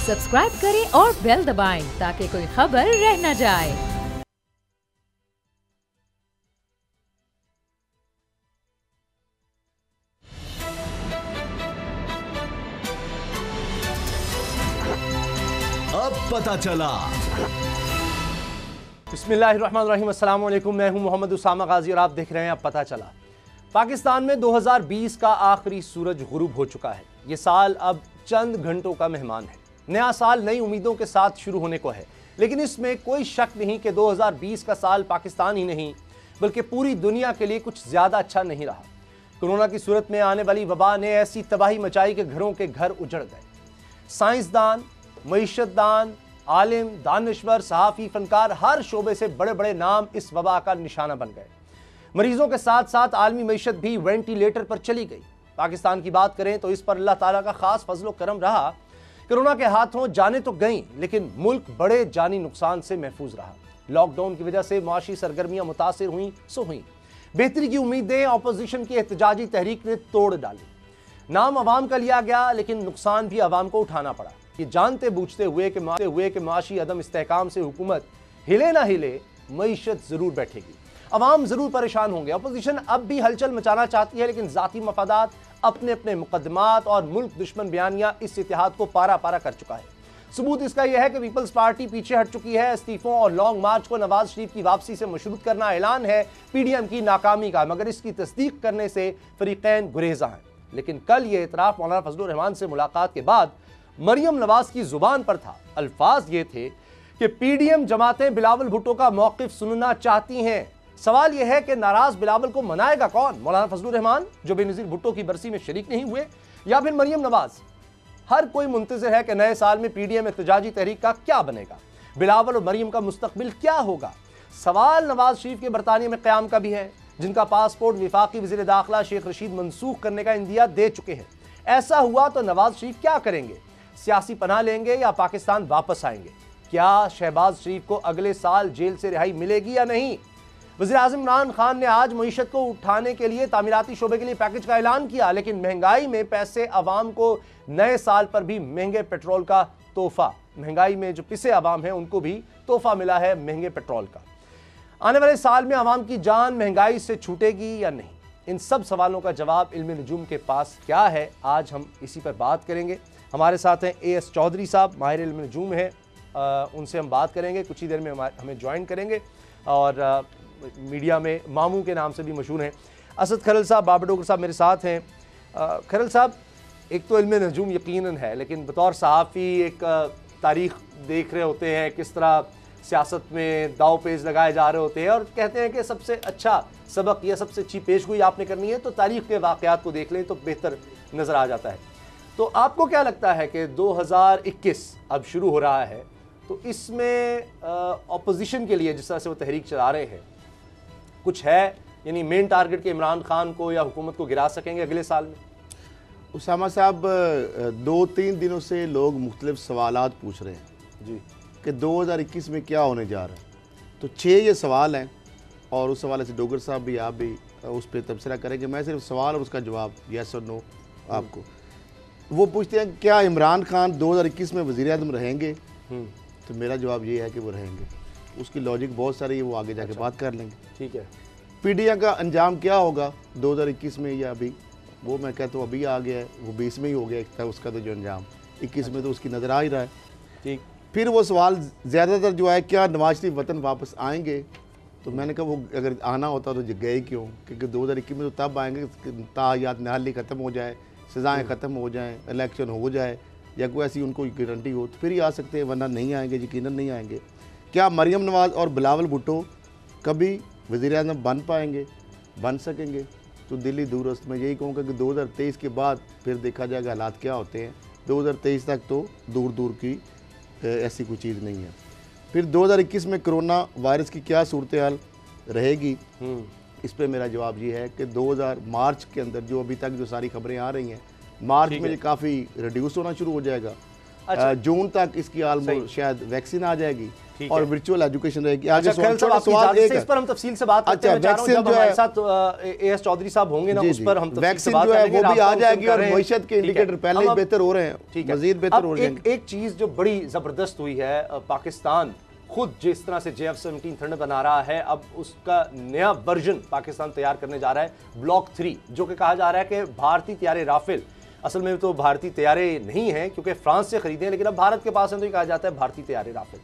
Subscribe करें और bell दबाएं ताकि कोई खबर रह न जाए। अब पता चला। बिस्मिल्लाहिर्रहमानिर्रहीम, अस्सलाम वालेकुम। मैं हूं मोहम्मद उसामा गाजी और आप देख रहे हैं अब पता चला। पाकिस्तान में 2020 का आखिरी सूरज गुरूब हो चुका है। ये साल अब चंद घंटों का मेहमान है। नया साल नई उम्मीदों के साथ शुरू होने को है, लेकिन इसमें कोई शक नहीं कि 2020 का साल पाकिस्तान ही नहीं बल्कि पूरी दुनिया के लिए कुछ ज़्यादा अच्छा नहीं रहा। कोरोना की सूरत में आने वाली वबा ने ऐसी तबाही मचाई कि घरों के घर उजड़ गए। साइंसदान, मईशतदान, आलिम, दानश्वर, सहाफ़ी, फनकार, हर शोबे से बड़े बड़े नाम इस वबा का निशाना बन गए। मरीजों के साथ साथ आलमी मईशत भी वेंटिलेटर पर चली गई। पाकिस्तान की बात करें तो इस पर अल्लाह ताला का खास फजलो करम रहा। कोरोना के हाथों जाने तो गईं, लेकिन मुल्क बड़े जानी नुकसान से महफूज रहा। लॉकडाउन की वजह से मुआशी सरगर्मियां मुतासिर हुई सो हुई। बेहतरी की उम्मीदें अपोजिशन की एहतजाजी तहरीक ने तोड़ डाली। नाम अवाम का लिया गया, लेकिन नुकसान भी अवाम को उठाना पड़ा। ये जानते बूझते हुए कि मुआशी अदम इस्तेहकाम से हुकूमत हिले ना हिले, मईशत जरूर बैठेगी, अवाम जरूर परेशान होंगे। अपोजिशन अब भी हलचल मचाना चाहती है, लेकिन जाती मफादात, अपने अपने मुकदमात और मुल्क दुश्मन बयानियां इस इतिहाद को पारा पारा कर चुका है। सबूत इसका यह है कि पीपल्स पार्टी पीछे हट चुकी है। इस्तीफों और लॉन्ग मार्च को नवाज शरीफ की वापसी से मशरूत करना ऐलान है PDM की नाकामी का, मगर इसकी तस्दीक करने से फरीकैन गुरेजा हैं। लेकिन कल ये इतराफ मौलाना फजलुर रहमान से मुलाकात के बाद मरियम नवाज की जुबान पर था। अल्फाज ये थे कि PDM जमातें बिलावल भुट्टो का मौकिफ सुनना चाहती हैं। सवाल यह है कि नाराज बिलावल को मनाएगा कौन? मौलाना फजलुर रहमान जो बेनज़ीर भुट्टो की बरसी में शरीक नहीं हुए, या फिर मरियम नवाज? हर कोई मुंतज़िर है कि नए साल में PDM एहतजाजी तहरीक का क्या बनेगा, बिलावल और मरियम का मुस्तकबिल क्या होगा। सवाल नवाज शरीफ के बरतानिया में क़याम का भी है, जिनका पासपोर्ट वफाकी वज़ीर दाखिला शेख रशीद मनसूख करने का इंदिया दे चुके हैं। ऐसा हुआ तो नवाज शरीफ क्या करेंगे? सियासी पनाह लेंगे या पाकिस्तान वापस आएंगे? क्या शहबाज शरीफ को अगले साल जेल से रिहाई मिलेगी या नहीं? वज़ीर आज़म इमरान खान ने आज मईशत को उठाने के लिए तामीराती शोबे के लिए पैकेज का ऐलान किया, लेकिन महंगाई में पैसे अवाम को नए साल पर भी महंगे पेट्रोल का तोहफा, महंगाई में जो पिसे अवाम है उनको भी तोहफा मिला है महंगे पेट्रोल का। आने वाले साल में अवाम की जान महंगाई से छूटेगी या नहीं? इन सब सवालों का जवाब इल्म नजूम के पास क्या है? आज हम इसी पर बात करेंगे। हमारे साथ हैं AS चौधरी साहब, माहिर इल्म नजूम है, उनसे हम बात करेंगे। कुछ ही देर में हमें ज्वाइन करेंगे और मीडिया में मामू के नाम से भी मशहूर हैं। असद खरल साहब, बाबर डोगर साहब मेरे साथ हैं। खरल साहब, एक तो इल्म नजूम यकीनन है, लेकिन बतौर सहाफ़ी एक तारीख़ देख रहे होते हैं किस तरह सियासत में दाव पेच लगाए जा रहे होते हैं, और कहते हैं कि सबसे अच्छा सबक या सबसे अच्छी पेशगोई आपने करनी है तो तारीख़ के वाक़यात को देख लें तो बेहतर नज़र आ जाता है। तो आपको क्या लगता है कि 2021 अब शुरू हो रहा है, तो इसमें अपोजिशन के लिए जिस तरह से वो तहरीक चला रहे हैं, कुछ है? यानी मेन टारगेट के इमरान खान को या हुकूमत को गिरा सकेंगे अगले साल में? उसामा साहब, 2-3 दिनों से लोग मुख्तलिफ सवालात पूछ रहे हैं जी कि 2021 में क्या होने जा रहा है। तो 6 ये सवाल हैं, और उस हवाले से डोगर साहब भी, आप भी उस पर तबसरा करेंगे। मैं सिर्फ सवाल और उसका जवाब येस और नो आपको। वो पूछते हैं क्या इमरान खान 2021 में वज़ीर आज़म रहेंगे? तो मेरा जवाब ये है कि वो रहेंगे। उसकी लॉजिक बहुत सारी है, वो आगे जाके बात कर लेंगे। ठीक है। PDM का अंजाम क्या होगा 2021 में या अभी, वो मैं कहता हूँ अभी आ गया है, वो 20 में ही हो गया एक था उसका तो जो अंजाम, 21 में तो उसकी नज़र आ ही रहा है। ठीक। फिर वो सवाल ज़्यादातर जो है क्या नवाज शरीफ वतन वापस आएंगे? तो मैंने कहा वो अगर आना होता तो गए क्यों? क्योंकि 2021 में तो तब आएंगे तायात नहाली ख़त्म हो जाए, सज़ाएँ ख़त्म हो जाएँ, इलेक्शन हो जाए या कोई ऐसी उनको गारंटी हो तो फिर ही आ सकते हैं, वरना नहीं आएंगे, यकीनन नहीं आएंगे। क्या मरियम नवाज और बिलावल भुट्टो कभी वज़ीर आज़म बन सकेंगे? तो दिल्ली दूरस्त में यही कहूँगा कि 2023 के बाद फिर देखा जाएगा हालात क्या होते हैं। 2023 तक तो दूर दूर की ऐसी कोई चीज़ नहीं है। फिर 2021 में कोरोना वायरस की क्या सूरत हाल रहेगी, इस पर मेरा जवाब ये है कि 2000 मार्च के अंदर जो अभी तक जो सारी खबरें आ रही हैं, मार्च में ये काफ़ी रिड्यूस होना शुरू हो जाएगा। जून तक इसकी आलमोस्ट शायद वैक्सीन आ जाएगी ठीक और है। वर्चुअल एजुकेशन रहेगी। अच्छा, खैर साहब, आपकी इजाज़त से इस पर हम तफसील से बात करते हैं। मैं चाह रहा हूं जब हमारे साथ एएस चौधरी साहब होंगे ना, उस पर हम तफसील से बात करेंगे। वो भी आ जाएगी और मईशत के इंडिकेटर पहले ही बेहतर हो रहे हैं, ठीक है, मजीद बेहतर हो जाएंगे। एक चीज जो बड़ी जबरदस्त हुई है, पाकिस्तान खुद जिस तरह से JF-17 थंडर बना रहा है, अब उसका नया वर्जन पाकिस्तान तैयार करने जा रहा है, ब्लॉक 3, जो कि कहा जा रहा है कि भारतीय तैयारे राफेल, असल में तो भारतीय तैयारे नहीं हैं क्योंकि फ्रांस से खरीदे हैं, लेकिन अब भारत के पास है तो ये कहा जाता है भारतीय तैयारे राफेल,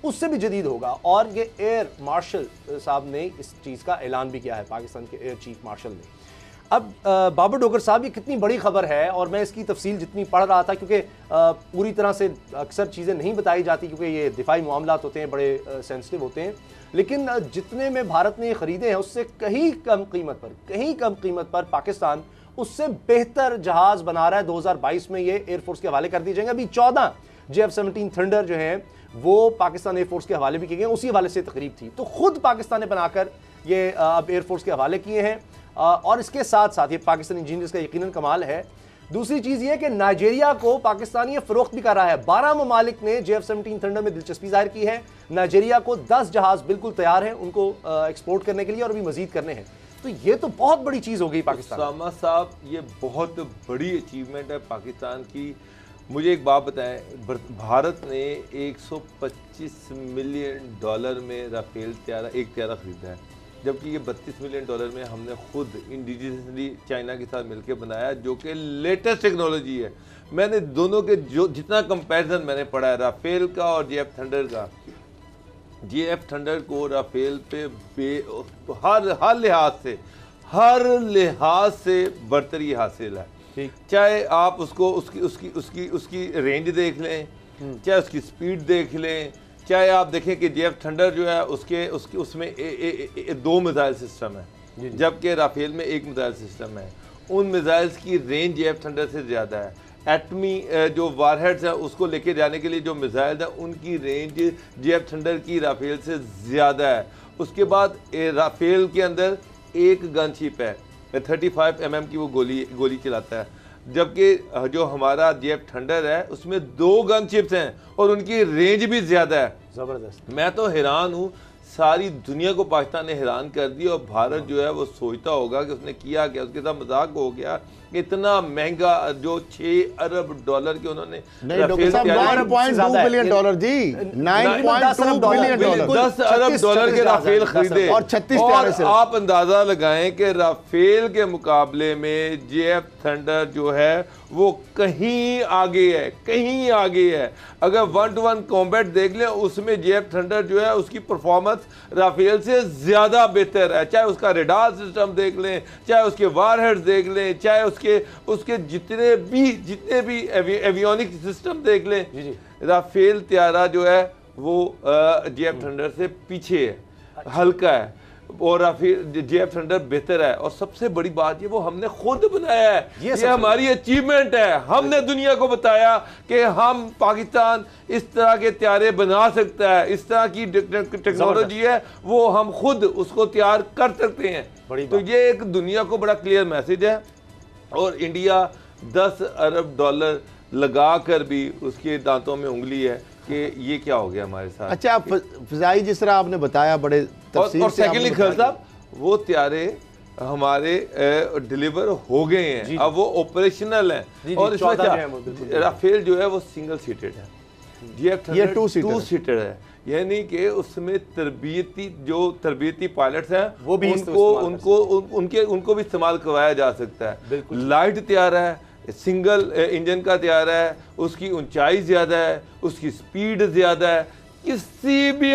उससे भी जदीद होगा। और ये एयर मार्शल साहब ने इस चीज़ का ऐलान भी किया है, पाकिस्तान के एयर चीफ मार्शल ने। अब बाबर डोगर साहब, ये कितनी बड़ी खबर है, और मैं इसकी तफसील जितनी पढ़ रहा था, क्योंकि पूरी तरह से अक्सर चीज़ें नहीं बताई जाती क्योंकि ये दिफाई मामलात होते हैं, बड़े सेंसिटिव होते हैं, लेकिन जितने में भारत ने खरीदे हैं उससे कहीं कम कीमत पर पाकिस्तान उससे बेहतर जहाज़ बना रहा है। 2022 में ये एयरफोर्स के हवाले कर दिए जाएंगे। अभी 14 JF-17 थंडर जो हैं वो पाकिस्तान एयरफोर्स के हवाले भी किए गए, उसी हवाले से तकरीब थी, तो खुद पाकिस्तान ने बनाकर ये अब एयरफोर्स के हवाले किए हैं। और इसके साथ साथ ये पाकिस्तानी इंजीनियर्स का यकीनन कमाल है। दूसरी चीज़ ये कि नाइजीरिया को पाकिस्तान ये फ़रोख्त भी कर रहा है। 12 ममालिक ने JF-17 थंडर में दिलचस्पी जाहिर की है। नाइजीरिया को 10 जहाज़ बिल्कुल तैयार हैं उनको एक्सपोर्ट करने के लिए, और भी मजीद करने हैं। तो ये तो बहुत बड़ी चीज़ हो गई पाकिस्तान। उसामा साहब, ये बहुत बड़ी अचीवमेंट है पाकिस्तान की। मुझे एक बात बताएं, भारत ने $125 मिलियन में राफेल एक त्यारा खरीदा है, जबकि ये $32 मिलियन में हमने खुद इंडिजिनसली चाइना के साथ मिलकर बनाया, जो कि लेटेस्ट टेक्नोलॉजी है। मैंने दोनों के जो जितना कंपैरिजन मैंने पढ़ा है राफेल का और JF थंडर का, JF थंडर को राफेल पे हर लिहाज से बर्तरी हासिल है। चाहे आप उसको उसकी रेंज देख लें, चाहे उसकी स्पीड देख लें, चाहे आप देखें कि JF थंडर जो है उसमें 2 मिसाइल सिस्टम है, जबकि राफेल में 1 मिसाइल सिस्टम है। उन मिसाइल्स की रेंज JF थंडर से ज़्यादा है। एटमी जो वारहेड्स हैं उसको लेके जाने के लिए जो मिसाइल है उनकी रेंज JF थंडर की राफेल से ज़्यादा है। उसके बाद राफेल के अंदर एक गन शिप है, 35 mm की वो गोली चलाता है, जबकि जो हमारा JF थंडर है उसमें 2 गन शिप्स हैं और उनकी रेंज भी ज़्यादा है। ज़बरदस्त। मैं तो हैरान हूँ, सारी दुनिया को पाकिस्तान ने हैरान कर दिया, और भारत जो है वो सोचता होगा कि उसने किया क्या, उसके साथ मजाक हो गया। इतना महंगा जो $6 अरब के उन्होंने 9.2 बिलियन डॉलर जी, 9.2 बिलियन डॉलर, $10 अरब के राफेल खरीदे, और 36 त्यारे से। आप अंदाजा लगाएं कि राफेल के मुकाबले में JF थंडर जो है वो कहीं आगे है। अगर 1-to-1 कॉम्बैट देख लें, उसमें JF थंडर जो है उसकी परफॉर्मेंस राफेल से ज़्यादा बेहतर है। चाहे उसका रेडार सिस्टम देख लें, चाहे उसके वारहेड्स देख लें, चाहे उसके जितने भी एवियोनिक सिस्टम देख लें, राफेल त्यारा जो है वो JF थंडर से पीछे है, हल्का है, और JF थंडर बेहतर है। और सबसे बड़ी बात ये वो हमने खुद बनाया है, ये हमारी अचीवमेंट है। हमने दुनिया को बताया कि हम पाकिस्तान इस तरह के त्यारे बना सकता है, इस तरह की टेक्नोलॉजी है वो हम खुद उसको तैयार कर सकते हैं। तो ये एक दुनिया को बड़ा क्लियर मैसेज है। और इंडिया $10 अरब लगा कर भी उसके दांतों में उंगली है कि ये क्या हो गया हमारे साथ। अच्छा, फिजाई जिस तरह आपने बताया बड़े तफसील और से सेकेंडली खल साहब, वो त्यारे हमारे डिलीवर हो गए हैं, अब वो ऑपरेशनल हैं। और इसमें क्या, राफेल जो है वो सिंगल सीटेड है, JF थंडर 2 सीटेड है, यानी कि उसमें तरबियती पायलट्स हैं वो भी उनको भी इस्तेमाल करवाया जा सकता है। लाइट तैयार है, सिंगल इंजन का तैयार है, उसकी ऊंचाई ज़्यादा है, उसकी स्पीड ज़्यादा है। किसी भी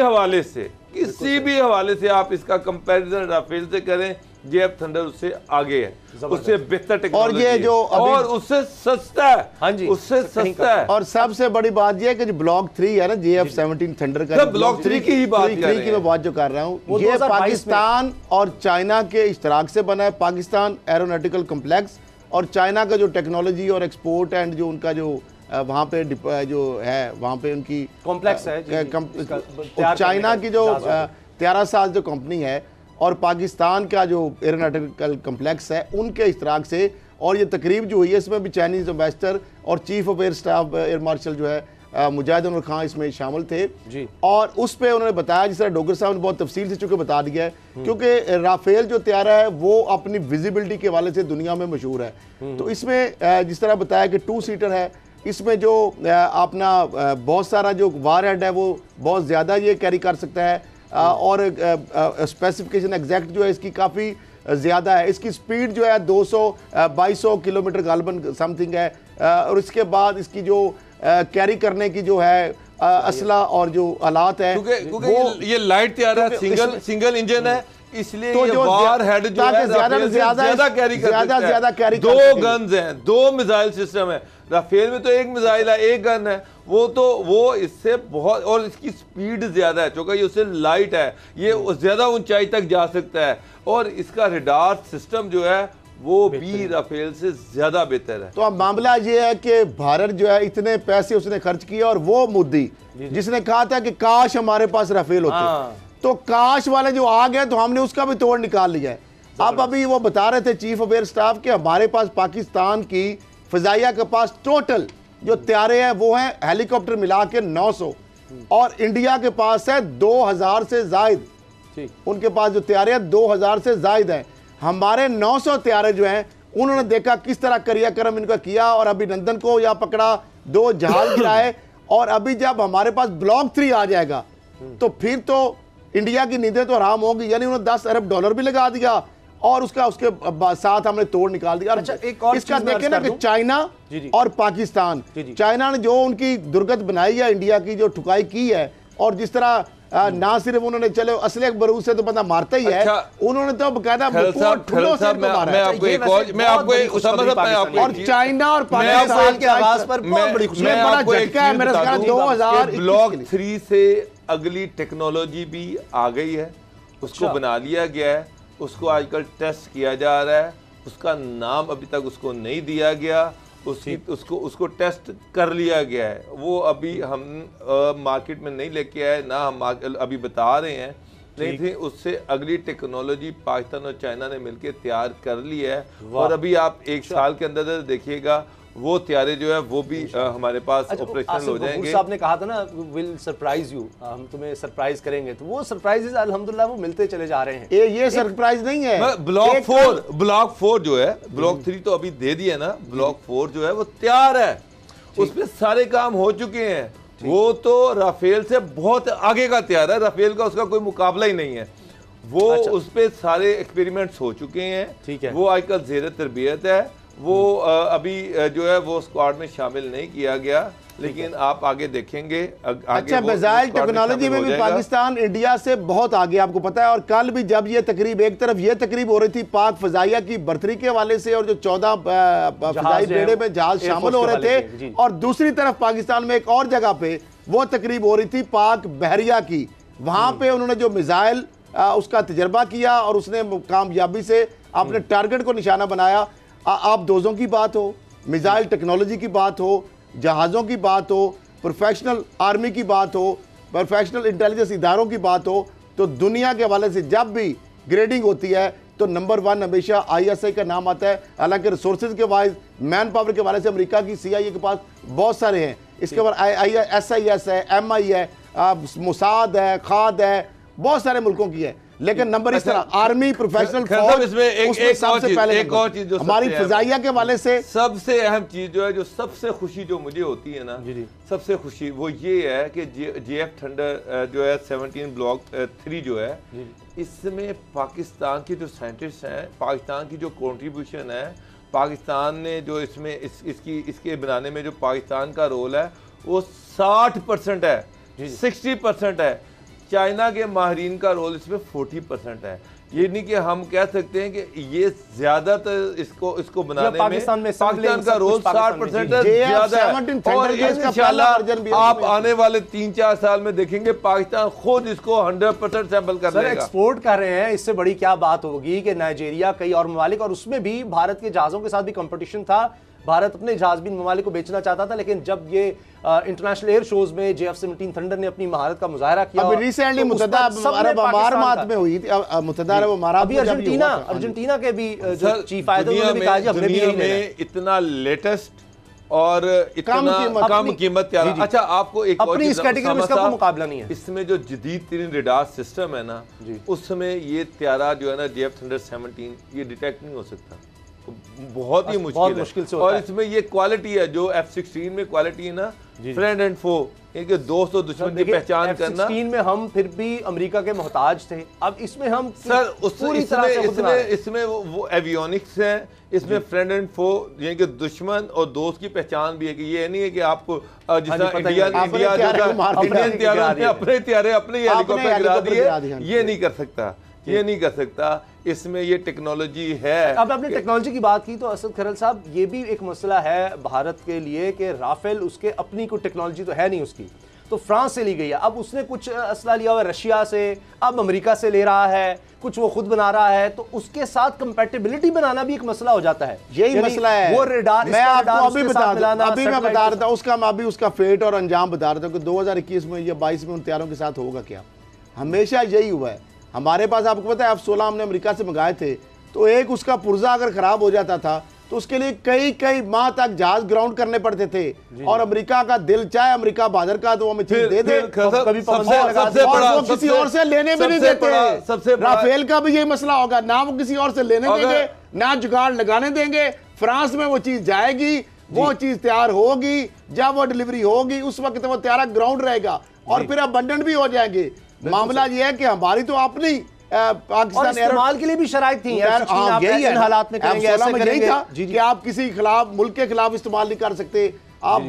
हवाले से आप इसका कंपैरिजन राफेल से करें, JF थंडर उससे आगे है, उससे बेहतर टेक्नोलॉजी, और ये जो और उससे सस्ता है। हाँ जी, उससे सस्ता है। और सबसे बड़ी बात ये है कि जो ब्लॉक 3 है ना JF-17 थंडर का, ब्लॉक 3 की ही बात जो कर रहा हूँ, ये पाकिस्तान और चाइना के इश्तराक से बना है। पाकिस्तान एरोनॉटिकल कम्प्लेक्स और चाइना का जो टेक्नोलॉजी और एक्सपोर्ट एंड जो उनका जो वहाँ पे जो है, वहाँ पे उनकी कॉम्प्लेक्स है, चाइना की जो 13 साल जो कंपनी है और पाकिस्तान का जो एरोनॉटिकल कम्प्लेक्स है, उनके इश्तराक से। और ये तकरीब जो हुई है इसमें भी चाइनीज़ एम्बेसडर और chief of air staff air marshal जो है मुजाहिद उमर खान इसमें शामिल थे जी। और उस पर उन्होंने बताया, जिस तरह डोगर साहब ने बहुत तफसील से चूंकि बता दिया है, क्योंकि राफेल जो तैयारा है वो अपनी विजिबिलिटी के हवाले से दुनिया में मशहूर है। तो इसमें जिस तरह बताया कि 2 सीटर है, इसमें जो अपना बहुत सारा जो वार हेड है वो बहुत ज़्यादा ये कैरी कर सकता है और स्पेसिफिकेशन एग्जैक्ट जो है इसकी काफ़ी ज़्यादा है। इसकी स्पीड जो है 200-2200 किलोमीटर गालबन समथिंग है और इसके बाद इसकी जो कैरी करने की जो है असला और जो आलात है क्योंकि ये लाइट तैयार है, सिंगल इंजन है, इसलिए तो ये वार हेड जो है ज्यादा कैरी कर सकता है। 2 गन्स हैं, 2 मिसाइल सिस्टम है। राफेल में तो 1 मिसाइल है, 1 गन है, वो इससे बहुत, और इसकी स्पीड ज्यादा है क्योंकि ये उससे लाइट है, ये ज्यादा ऊंचाई तक जा सकता है और इसका रडार सिस्टम जो है वो भी राफेल से ज्यादा बेहतर है। तो अब मामला ये है कि भारत जो है इतने पैसे उसने खर्च किए और वो मोदी जिसने कहा था कि काश हमारे पास राफेल होते, तो काश वाले जो आ गए तो हमने उसका भी तोड़ निकाल लिया है। अब अभी वो बता रहे थे चीफ ऑफ एयर स्टाफ के हमारे पास पाकिस्तान की फिजाइया के पास टोटल जो तैयारे हैं वो हैं हेलीकॉप्टर मिला के 900 और इंडिया के पास है 2000 से जायद। उनके पास जो तैयारे हैं 2000 से जायद हैं। हमारे 900 तैयारे जो हैं उन्होंने देखा किस तरह क्रियाक्रम इनका किया और अभिनंदन को या पकड़ा, 2 जहाज गिराए और अभी जब हमारे पास ब्लॉक 3 आ जाएगा तो फिर तो इंडिया की नींदें तो हराम होगी। यानी उन्होंने $10 अरब भी लगा दिया और उसके साथ हमने तोड़ निकाल दिया। अच्छा, एक और इसका देखें ना कि चाइना और पाकिस्तान, चाइना ने जो उनकी दुर्गत बनाई है, इंडिया की जो ठुकाई की है और जिस तरह ना सिर्फ उन्होंने चले असले बरूद से तो बंदा मारता ही है, उन्होंने तो बकायदा और चाइना और पाकिस्तान के आवाज पर बड़ा झटका है मेरे ख्याल 2000 ब्लॉक 3 से अगली टेक्नोलॉजी भी आ गई है, उसको बना लिया गया है, उसको आजकल टेस्ट किया जा रहा है, उसका नाम अभी तक उसको नहीं दिया गया, उसको टेस्ट कर लिया गया है। वो अभी हम मार्केट में नहीं लेके आए, ना हम अभी बता रहे हैं, नहीं थी। उससे अगली टेक्नोलॉजी पाकिस्तान और चाइना ने मिलकर तैयार कर ली है और अभी आप 1 साल के अंदर देखिएगा वो तैयारे जो है वो भी हमारे पास ऑपरेशनल हो जाएंगे। साहब ने कहा था ना विल सरप्राइज यू, हम तुम्हें सरप्राइज करेंगे, तो वो सरप्राइजेस अल्हम्दुलिल्लाह वो मिलते चले जा रहे हैं। ये सरप्राइज नहीं है। ब्लॉक 4 जो है, ब्लॉक 3 तो अभी दे दिया ना, ब्लॉक 4 जो है वो तैयार है, उसमें सारे काम हो चुके हैं, वो तो राफेल से बहुत आगे का तैयार है, राफेल का उसका कोई मुकाबला ही नहीं है। वो उस पर सारे एक्सपेरिमेंट्स हो चुके हैं, वो आजकल ज़ेर तरबियत है, वो अभी जो है वो स्क्वाड में शामिल नहीं किया गया, लेकिन आप आगे देखेंगे। अच्छा, मिसाइल टेक्नोलॉजी में भी पाकिस्तान इंडिया से बहुत आगे, आपको पता है। और कल भी जब ये तकरीब, एक तरफ ये तकरीब हो रही थी पाक फजाइया की बर्तरी के हवाले से और जो 14 फजाई बेड़े में जहाज शामिल हो रहे थे, और दूसरी तरफ पाकिस्तान में एक और जगह पे वो तकरीब हो रही थी पाक बहरिया की। वहां पे उन्होंने जो मिसाइल उसका तजर्बा किया और उसने कामयाबी से अपने टारगेट को निशाना बनाया। आप दोजों की बात हो, मिसाइल टेक्नोलॉजी की बात हो, जहाज़ों की बात हो, प्रोफेशनल आर्मी की बात हो, प्रोफेशनल इंटेलिजेंस इदारों की बात हो, तो दुनिया के हवाले से जब भी ग्रेडिंग होती है तो नंबर 1 हमेशा ISI का नाम आता है। हालांकि रिसोर्सेज के वाइज, मैन पावर के हवाले से अमेरिका की CIA के पास बहुत सारे हैं, इसके बाद SIS है, MI है, मुसाद है, खाद है, बहुत सारे मुल्कों की है। लेकिन नंबर इस तरह आर्मी प्रोफेशनल फौज, इसमें एक और चीज जो हमारी फिजाइया के वाले से सबसे अहम चीज जो है, जो सबसे खुशी जो मुझे होती है ना, सबसे खुशी वो ये है कि JF थंडर जो है 17 ब्लॉक 3 जो है, इसमें पाकिस्तान के जो साइंटिस्ट हैं, पाकिस्तान की जो कंट्रीब्यूशन है, पाकिस्तान ने जो इसमें इसके बनाने में जो पाकिस्तान का रोल है वो 60% है, 60% है। चाइना के माहिरीन का रोल इसमें 40% है। ये नहीं कि हम कह सकते हैं कि ये ज्यादातर इसको बनाने में पाकिस्तान का रोल 60% ज्यादा है। और इंशाल्लाह आप आने वाले 3-4 साल में देखेंगे पाकिस्तान खुद इसको 100% सैंपल कर लेगा। एक्सपोर्ट कर रहे हैं, इससे बड़ी क्या बात होगी कि नाइजीरिया, कई और ममालिक, और उसमें भी भारत के जहाजों के साथ भी कंपटीशन था। भारत अपने जहाज भी ममालिक को बेचना चाहता था, लेकिन जब ये इंटरनेशनल एयर शोज में JF-17 थंडर ने अपनी महारत का मुजाहरा किया, अभी रिसेंटली मुत्तहदा अरब अमारात में हुई थी, मुत्तहदा अरब अमारात, अभी अर्जेंटीना के भी जो चीफ आए थे उन्होंने भी कहा कि हमने भी यही लेना है। इतना लेटेस्ट और इतना कम कीमत तैयार। अच्छा, आपको एक और अपनी इस चीज़ कैटेगरी में इसका कोई मुकाबला नहीं है। इसमें जो जदीद तरीन रेडार सिस्टम है ना, उसमें ये त्यारा जो है ना JF Thunder 17 ये डिटेक्ट नहीं हो सकता, तो बहुत ही मुश्किल है। और इसमें ये क्वालिटी है जो F-16 में क्वालिटी है ना, फ्रेंड एंड फो, कि दोस्त और दुश्मन की पहचान करना। F-16 में हम फिर भी अमेरिका के मोहताज थे, अब इसमें हम सर इसमें वो एवियोनिक्स है, इसमें फ्रेंड एंड फो यानी कि दुश्मन और दोस्त की पहचान भी है, कि ये नहीं है कि आप जिस इंडियन अपने त्यारे अपने हेलीकॉप्टर गिरा दिए, ये नहीं कर सकता, ये नहीं कर सकता। इसमें ये टेक्नोलॉजी है। अब आपने टेक्नोलॉजी की बात की तो असद खरल साहब, ये भी एक मसला है भारत के लिए कि राफेल उसके अपनी कोई टेक्नोलॉजी तो है नहीं उसकी, तो फ्रांस से ली गई है। अब उसने कुछ असला लिया हुआ रशिया से, अब अमेरिका से ले रहा है, कुछ वो खुद बना रहा है, तो उसके साथ कंपैटिबिलिटी बनाना भी एक मसला हो जाता है। यही मसला है। वो रेडार मैं आपको अभी बता रहा था उसका, मैं अभी उसका फेट और अंजाम बता रहा था कि 2021 में या 22 में उन तैयारों के साथ होगा क्या। हमेशा यही हुआ है हमारे पास। आपको पता है F-16 हमने अमेरिका से मंगाए थे, तो एक उसका पुर्जा अगर खराब हो जाता था तो उसके लिए कई माह तक जहाज ग्राउंड करने पड़ते थे, और अमेरिका का दिल चाहे अमेरिका बहादुर का तो हमें चीज दे दे, कभी वो किसी और से लेने भी नहीं देते। राफेल का भी यही मसला होगा, ना वो किसी और से लेने देंगे ना जुगाड़ लगाने देंगे। फ्रांस में वो चीज जाएगी, वो चीज तैयार होगी, जब वो डिलीवरी होगी उस वक्त वो तैयार ग्राउंड रहेगा और फिर अबंडन भी हो जाएंगे। मामला ये है कि हमारी तो अपनी पाकिस्तान इस्तेमाल के लिए भी शराइत थी, यही है हालात में करेंगे, ऐसे करेंगे था कि आप किसी खिलाफ मुल्क के खिलाफ इस्तेमाल नहीं कर सकते। आप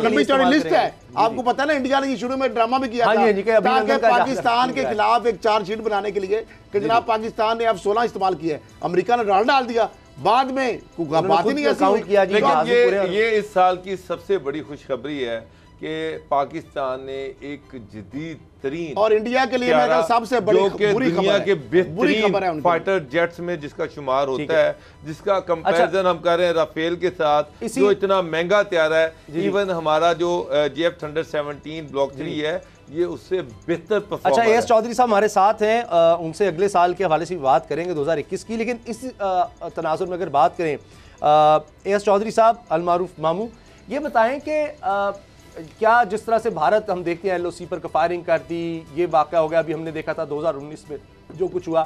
लंबी चौड़ी लिस्ट है, आपको पता है ना, इंडिया ने शुरू में ड्रामा भी किया था ताकि पाकिस्तान के खिलाफ एक चार्जशीट बनाने के लिए कि जनाब पाकिस्तान ने F-16 इस्तेमाल किया है, अमेरिका ने डाल दिया, बाद में बात ही नहीं किया। लेकिन ये इस साल की सबसे बड़ी खुशखबरी है कि पाकिस्तान ने एक जदीद तरीन और इंडिया के लिए सबसे बड़ी बुरी दुनिया के बेहतरीन फाइटर जेट्स में जिसका शुमार होता है, जिसका कंपैरिजन हम कर रहे हैं राफेल के साथ, जो इतना महंगा तैयार है। इवन हमारा जो JF Thunder 17 Block 3 है, ये उससे बेहतर परफॉर्म। अच्छा, AS चौधरी साहब हमारे साथ हैं, उनसे अगले साल के हवाले से बात करेंगे 2021 की। लेकिन इस तनाजुर में अगर बात करें, AS चौधरी साहब अलमारूफ मामू, ये बताएं कि क्या जिस तरह से भारत हम देखते हैं LOC पर फायरिंग कर दी, ये वाक़या हो गया, अभी हमने देखा था 2019 में जो कुछ हुआ,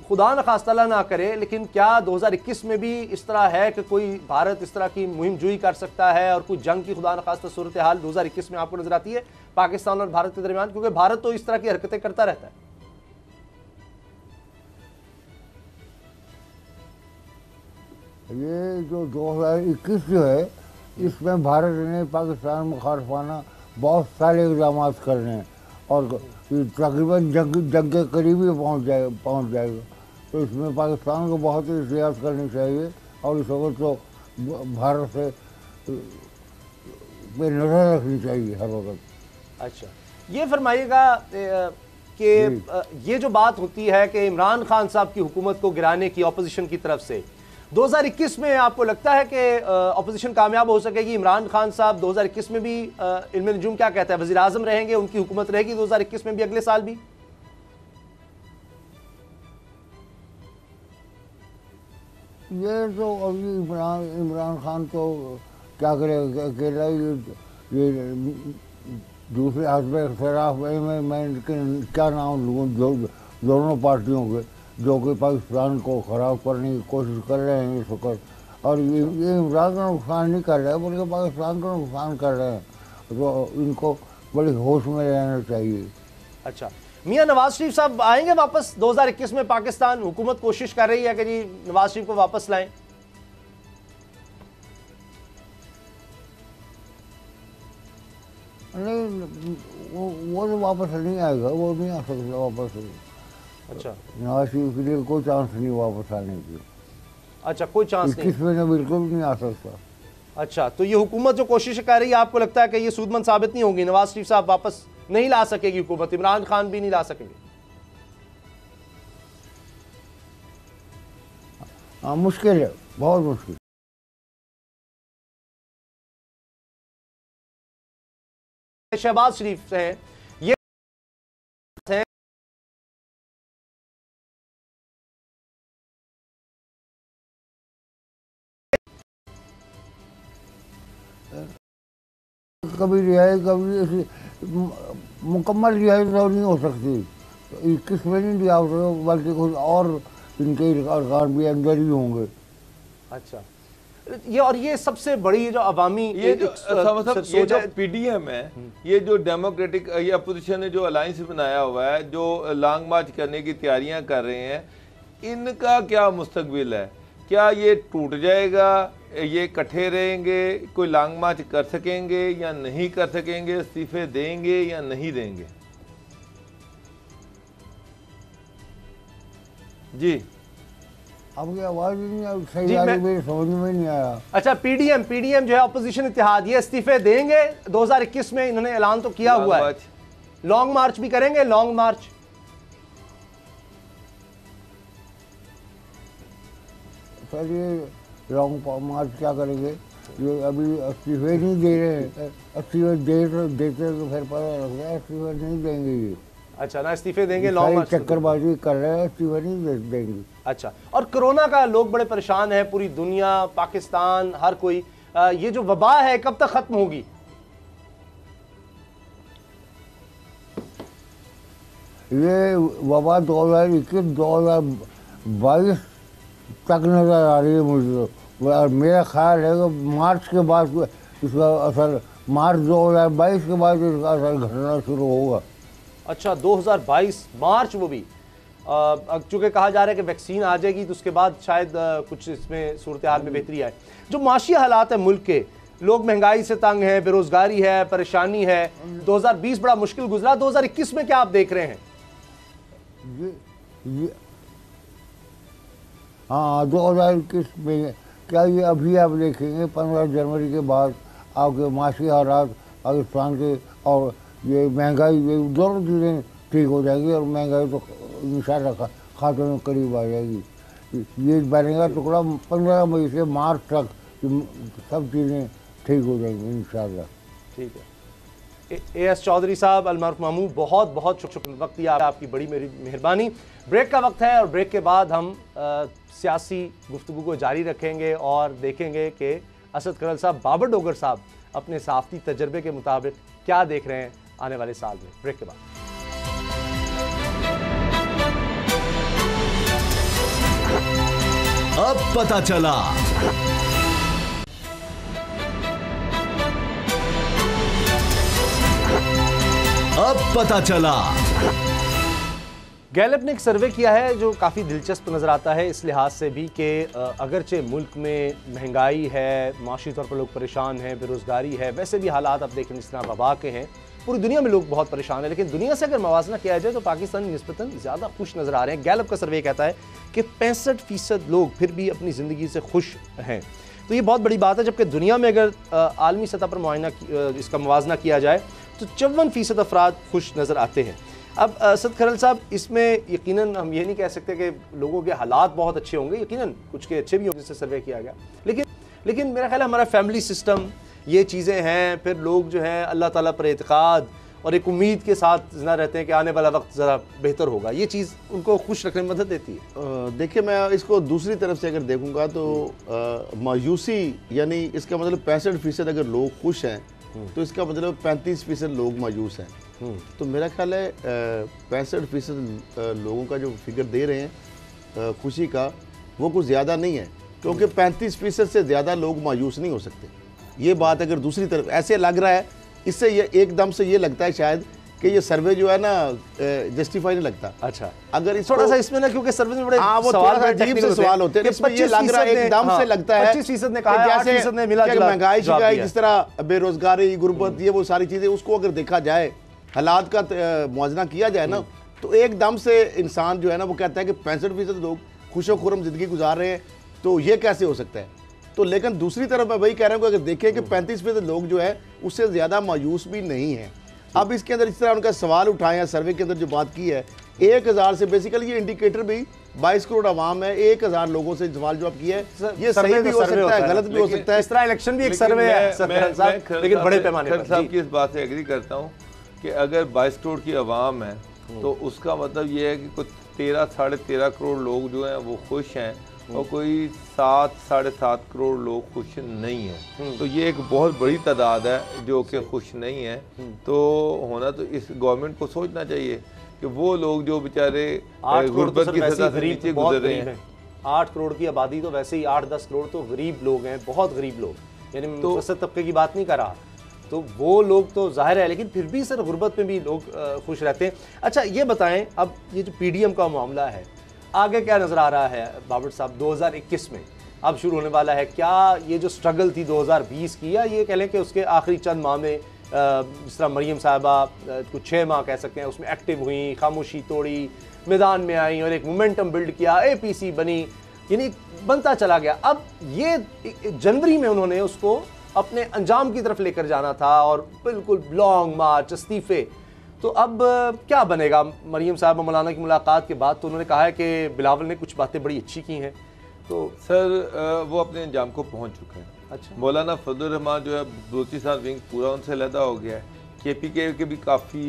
खुदा न खास्ता ना करे, लेकिन क्या 2021 में भी इस तरह है कि कोई भारत इस तरह की मुहिम जुई कर सकता है और कुछ जंग की खुदा न खास्ता सूरत हाल 2021 में आपको नजर आती है पाकिस्तान और भारत के दरमियान, क्योंकि भारत तो इस तरह की हरकतें करता रहता है। ये जो 2021 जो है, इसमें भारत ने पाकिस्तान मुखालफाना बहुत सारे इक़दाम कर रहे हैं और तकरीबन जंग के करीब ही पहुँच जाएगा। तो इसमें पाकिस्तान को बहुत ही एहतियात करनी चाहिए और इस वक्त तो भारत से पे नज़र रखनी चाहिए हर वक्त। अच्छा, ये फरमाइएगा कि ये जो बात होती है कि इमरान खान साहब की हुकूमत को गिराने की अपोजिशन की तरफ से 2021 में आपको लगता है कि अपोजिशन कामयाब हो सकेगी? इमरान खान साहब 2021 में भी इल्म नजूम क्या कहता है, वज़ीर आज़म रहेंगे, उनकी हुकूमत रहेगी 2021 में भी, अगले साल भी? ये तो अभी इमरान खान तो क्या करेगा अकेला, ये दूसरे हस्ब इख्तिलाफ में मैं क्या नाम लूँ, दोनों पार्टियों के जो कि पाकिस्तान को ख़राब करने की कोशिश कर रहे हैं इस वक्त, और ये इमरान का नुकसान नहीं कर रहे हैं बल्कि पाकिस्तान का नुकसान कर रहे हैं, तो इनको बड़ी होश में रहना चाहिए। अच्छा, मियाँ नवाज शरीफ साहब आएंगे वापस 2021 में? पाकिस्तान हुकूमत कोशिश कर रही है कि जी नवाज शरीफ को वापस लाएं। नहीं, वो तो वापस नहीं आएगा, वो नहीं आ सकता वापस। अच्छा, नवाज शरीफ के लिए कोई चांस नहीं वापस आने की। अच्छा, कोई चांस नहीं, में बिल्कुल नहीं आ सकता। अच्छा, तो ये हुकूमत जो कोशिश कर रही है, आपको लगता है कि ये सूदमंद साबित नहीं होगी? नवाज शरीफ साहब वापस नहीं ला सकेगी हुकूमत, इमरान खान भी नहीं ला सकेंगे? हाँ, मुश्किल है, बहुत मुश्किल। शहबाज शरीफ हैं, ये हैं कभी रिहाई, कभी मुकम्मल रिहाई तो नहीं हो सकती, 21 में नहीं रिहा हो सकता, बल्कि कुछ और इनके अरकान भी अंदर ही होंगे। अच्छा, ये और ये सबसे बड़ी जो अवामी ये जो मतलब ये जो पीडीएम है, ये जो डेमोक्रेटिक ये अपोजिशन ने जो अलायंस बनाया हुआ है, जो लॉन्ग मार्च करने की तैयारियां कर रहे हैं, इनका क्या मुस्तकबिल है? क्या ये टूट जाएगा, ये इकट्ठे रहेंगे, कोई लॉन्ग मार्च कर सकेंगे या नहीं कर सकेंगे, इस्तीफे देंगे या नहीं देंगे? जी आपकी आवाज़ नहीं सही आ रही, मेरी समझ में नहीं आया। अच्छा, पीडीएम जो है अपोजिशन इत्तेहाद, ये इस्तीफे देंगे 2021 में, इन्होंने ऐलान तो किया हुआ है। लॉन्ग मार्च भी करेंगे, लॉन्ग मार्च। सर ये लॉन्ग मार्च क्या करेंगे? ये अभी इस्तीफे नहीं दे रहे, इस्तीफे देते तो फिर पता लगता है, इस्तीफे नहीं देंगे ये। अच्छा, ना इस्तीफे देंगे, लॉन्ग मार्च चक्करबाजी कर रहे हैं, इस्तीफे नहीं देंगे। अच्छा, और कोरोना का लोग बड़े परेशान है, पूरी दुनिया, पाकिस्तान, हर कोई, ये जो वबा है कब तक खत्म होगी? ये वबा 2021-2022 तक नजर आ रही है मुझे, और मेरा ख्याल है कि मार्च के बाद इसका असर, मार्च 2022 के बाद इसका असर घटना शुरू होगा। अच्छा, 2022 मार्च, वो भी चूँकि कहा जा रहा है कि वैक्सीन आ जाएगी तो उसके बाद शायद कुछ इसमें सूरत हाल में बेहतरी आए। जो माशी हालात है मुल्क के, लोग महंगाई से तंग हैं, बेरोजगारी है, परेशानी है, 2020 बड़ा मुश्किल गुजरा, 2021 में क्या आप देख रहे हैं? ये हाँ, 2021 में क्या, ये अभी आप देखेंगे 15 जनवरी के बाद आपके माशी हालात पाकिस्तान के और ये महंगाई, ये दोनों चीज़ें ठीक हो जाएगी, और महंगाई तो इंशाल्लाह खाते में करीब आ जाएगी। ये बनेगा टुकड़ा 15 मई से मार्च तक सब चीज़ें ठीक हो जाएंगी इंशाल्लाह। ठीक है। एएस चौधरी साहब, अलमारूफ मामू, बहुत बहुत शुक्रिया, वक्त दिया आपकी, बड़ी मेरी मेहरबानी। ब्रेक का वक्त है और ब्रेक के बाद हम सियासी गुफ्तगू को जारी रखेंगे और देखेंगे कि असद करल साहब, बाबर डोगर साहब अपने सहाफ़ती तजर्बे के मुताबिक क्या देख रहे हैं आने वाले साल में। ब्रेक के बाद अब पता चला। अब पता चला। गैलप ने एक सर्वे किया है जो काफ़ी दिलचस्प नज़र आता है इस लिहाज से भी कि अगरचे मुल्क में महंगाई है, माशी तौर पर लोग परेशान हैं, बेरोज़गारी है, वैसे भी हालात आप देखें जिस तरह वबा के हैं, पूरी दुनिया में लोग बहुत परेशान हैं, लेकिन दुनिया से अगर मवाजना किया जाए तो पाकिस्तान निस्बतन ज़्यादा खुश नज़र आ रहे हैं। गैलप का सर्वे कहता है कि 65% लोग फिर भी अपनी ज़िंदगी से खुश हैं, तो ये बहुत बड़ी बात है। जबकि दुनिया में अगर आलमी सतह पर मुआयना इसका मवाजना किया जाए तो 54% अफराद खुश नज़र आते हैं। अब असद करल साहब, इसमें यकीनन हम ये नहीं कह सकते कि लोगों के हालात बहुत अच्छे होंगे, यकीनन कुछ के अच्छे भी होंगे जिससे सर्वे किया गया, लेकिन मेरा ख्याल है हमारा फैमिली सिस्टम, ये चीज़ें हैं, फिर लोग जो हैं अल्लाह ताला पर एतकाद और एक उम्मीद के साथ जिंदा रहते हैं कि आने वाला वक्त ज़रा बेहतर होगा, ये चीज़ उनको खुश रखने में मदद देती है। देखिए, मैं इसको दूसरी तरफ से अगर देखूंगा तो मायूसी, यानी इसका मतलब 65% अगर लोग खुश हैं तो इसका मतलब 35% लोग मायूस हैं। तो मेरा ख्याल है 65% लोगों का जो फिगर दे रहे हैं खुशी का, वो कुछ ज़्यादा नहीं है, क्योंकि 35% से ज़्यादा लोग मायूस नहीं हो सकते। ये बात अगर दूसरी तरफ ऐसे लग रहा है, इससे ये एकदम से ये लगता है शायद कि ये सर्वे जो है ना जस्टिफाई नहीं लगता। अच्छा, अगर थोड़ा सा इसमें ना, क्योंकि सर्वे में बड़े वो थोड़ा सा अजीब से सवाल होते हैं, इसमें ये लग रहा है एकदम से लगता है 25% ने कहा, 8% ने मिला जुला महंगाई शिकायत, जिस तरह बेरोजगारी, गुर्बत, ये वो सारी चीजें, उसको अगर देखा जाए, हालात का मुआवजा किया जाए ना, तो एकदम से इंसान जो है ना वो कहता है कि 65% लोग खुशो खुरम जिंदगी गुजार रहे हैं, तो ये कैसे हो सकता है? तो लेकिन दूसरी तरफ मैं वही कह रहा हूँ, अगर देखें कि 35% लोग जो है उससे ज़्यादा मायूस भी नहीं है। अब इसके अंदर इस तरह उनका सवाल उठाए हैं, सर्वे के अंदर जो बात की है 1000 से, बेसिकली ये इंडिकेटर भी 22 करोड़ आवाम है, 1000 लोगों से सवाल जवाब किया है, ये सही भी हो सकता है, गलत भी हो सकता है। इस तरह इलेक्शन भी एक सर्वे है, लेकिन बड़े पैमाने पर। साहब की इस बात से एग्री करता हूँ कि अगर 22 करोड़ की आवाम है तो उसका मतलब ये है कि कुछ 13 साढ़े 13 करोड़ लोग जो हैं वो खुश हैं, और कोई 7-7.5 करोड़ लोग खुश नहीं है। तो ये एक बहुत बड़ी तादाद है जो कि खुश नहीं है। तो होना तो इस गवर्नमेंट को सोचना चाहिए कि वो लोग जो बेचारे गुर्बत की सतह से नीचे गुजर रहे हैं। 8 करोड़ की आबादी तो वैसे ही 8-10 करोड़ तो गरीब लोग हैं, बहुत गरीब लोग, यानी तो मुतवस्सित तबके की बात नहीं कर रहा। तो वो लोग तो जाहिर है, लेकिन फिर भी सर गुर्बत में भी लोग खुश रहते हैं। अच्छा ये बताएं, अब ये जो पीडीएम का मामला है आगे क्या नज़र आ रहा है बाबर साहब 2021 में अब शुरू होने वाला है? क्या ये जो स्ट्रगल थी 2020 की, या ये कह लें कि उसके आखिरी चंद माह में जिस तरह मरीम साहबा कुछ 6 माह कह सकते हैं उसमें एक्टिव हुई, खामोशी तोड़ी, मैदान में आई और एक मोमेंटम बिल्ड किया, APC बनी, यानी बनता चला गया। अब ये जनवरी में उन्होंने उसको अपने अंजाम की तरफ लेकर जाना था और बिल्कुल लॉन्ग मार्च, इस्तीफे। तो अब क्या बनेगा? मरीम साहब मौलाना की मुलाकात के बाद तो उन्होंने कहा है कि बिलावल ने कुछ बातें बड़ी अच्छी की हैं। तो सर वो अपने अंजाम को पहुंच चुके हैं। अच्छा, मौलाना फजलुर रहमान जो है बलूचिस्तान विंग पूरा उनसे अलहदा हो गया है। KPK के भी काफ़ी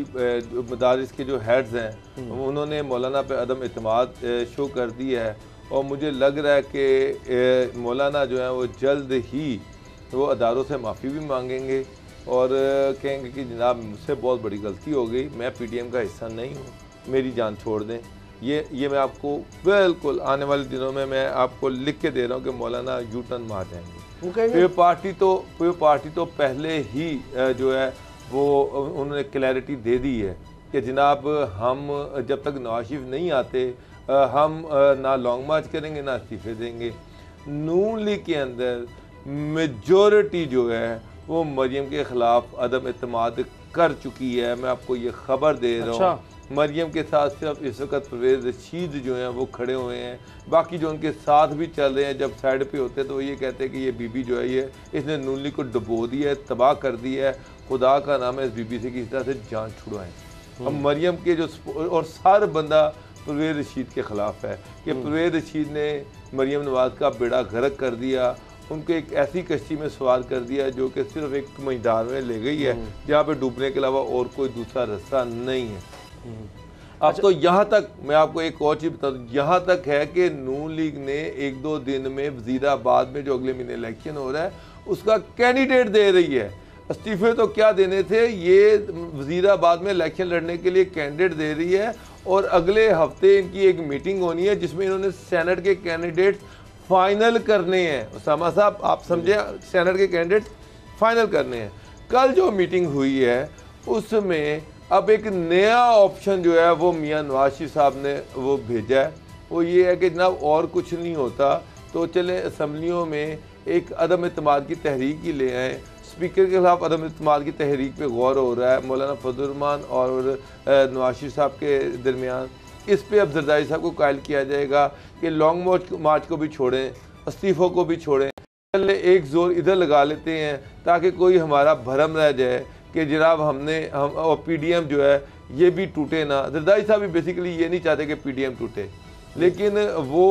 मदारिस के जो हेड्स हैं उन्होंने मौलाना पे अदम एतमाद शो कर दिया है। और मुझे लग रहा है कि मौलाना जो है वो जल्द ही वो अदारों से माफ़ी भी मांगेंगे और कहेंगे कि जनाब मुझसे बहुत बड़ी गलती हो गई, मैं PDM का हिस्सा नहीं हूँ, मेरी जान छोड़ दें। ये मैं आपको बिल्कुल आने वाले दिनों में मैं आपको लिख के दे रहा हूँ कि मौलाना यू टर्न मार जाएंगे। फिर पार्टी तो पहले ही जो है वो उन्होंने क्लैरिटी दे दी है कि जनाब हम जब तक नवाज शरीफ नहीं आते हम ना लॉन्ग मार्च करेंगे ना इस्तीफे देंगे। नून लीग के अंदर मेजॉरिटी जो है वो मरियम के ख़िलाफ़ अदम एतमाद कर चुकी है। मैं आपको ये ख़बर दे रहा हूँ। मरियम के साथ सिर्फ इस वक्त परवेज़ रशीद जो हैं वो खड़े हुए हैं, बाकी जो उनके साथ भी चल रहे हैं जब साइड पे होते हैं तो ये कहते हैं कि ये बीबी जो है ये इसने नून लीग को डुबो दिया है, तबाह कर दिया है, खुदा का नाम है इस बीबी से किसी तरह से जान छुड़वाएं। अब मरियम के जो और सार बंदा परवेज़ रशीद के ख़िलाफ़ है कि परवेज़ रशीद ने मरियम नवाज़ का बेड़ा गर्क कर दिया, उनको एक ऐसी कश्ती में सवार कर दिया जो कि सिर्फ एक मझदार में ले गई है जहाँ पे डूबने के अलावा और कोई दूसरा रास्ता नहीं है। अब तो यहाँ तक मैं आपको एक और चीज़ बता दूँ, यहाँ तक है कि नून लीग ने 1-2 दिन में वज़ीराबाद में जो अगले महीने इलेक्शन हो रहा है उसका कैंडिडेट दे रही है। इस्तीफे तो क्या देने थे, ये वज़ीराबाद में इलेक्शन लड़ने के लिए कैंडिडेट दे रही है। और अगले हफ्ते इनकी एक मीटिंग होनी है जिसमें इन्होंने सेनेट के कैंडिडेट फाइनल करने हैं। उसामा साहब आप समझे, सेनेट के कैंडिडेट फाइनल करने हैं। कल जो मीटिंग हुई है उसमें अब एक नया ऑप्शन जो है वो मियां नवाज शरीफ साहब ने वो भेजा है। वो ये है कि जनाब और कुछ नहीं होता तो चले असम्बलियों में एक अदम एतमाद की तहरीक ही ले आएँ। स्पीकर के खिलाफ अदम एतमाद की तहरीक पे गौर हो रहा है मौलाना फजलुर रहमान और नवाज शरीफ साहब के दरमियान। इस पे अब जरदारी साहब को कायल किया जाएगा कि लॉन्ग मार्च को भी छोड़ें, इस्तीफ़ों को भी छोड़ें, पहले एक जोर इधर लगा लेते हैं ताकि कोई हमारा भरम रह जाए कि जनाब हम और PDM जो है ये भी टूटे ना। जरदारी साहब भी बेसिकली ये नहीं चाहते कि PDM टूटे, लेकिन वो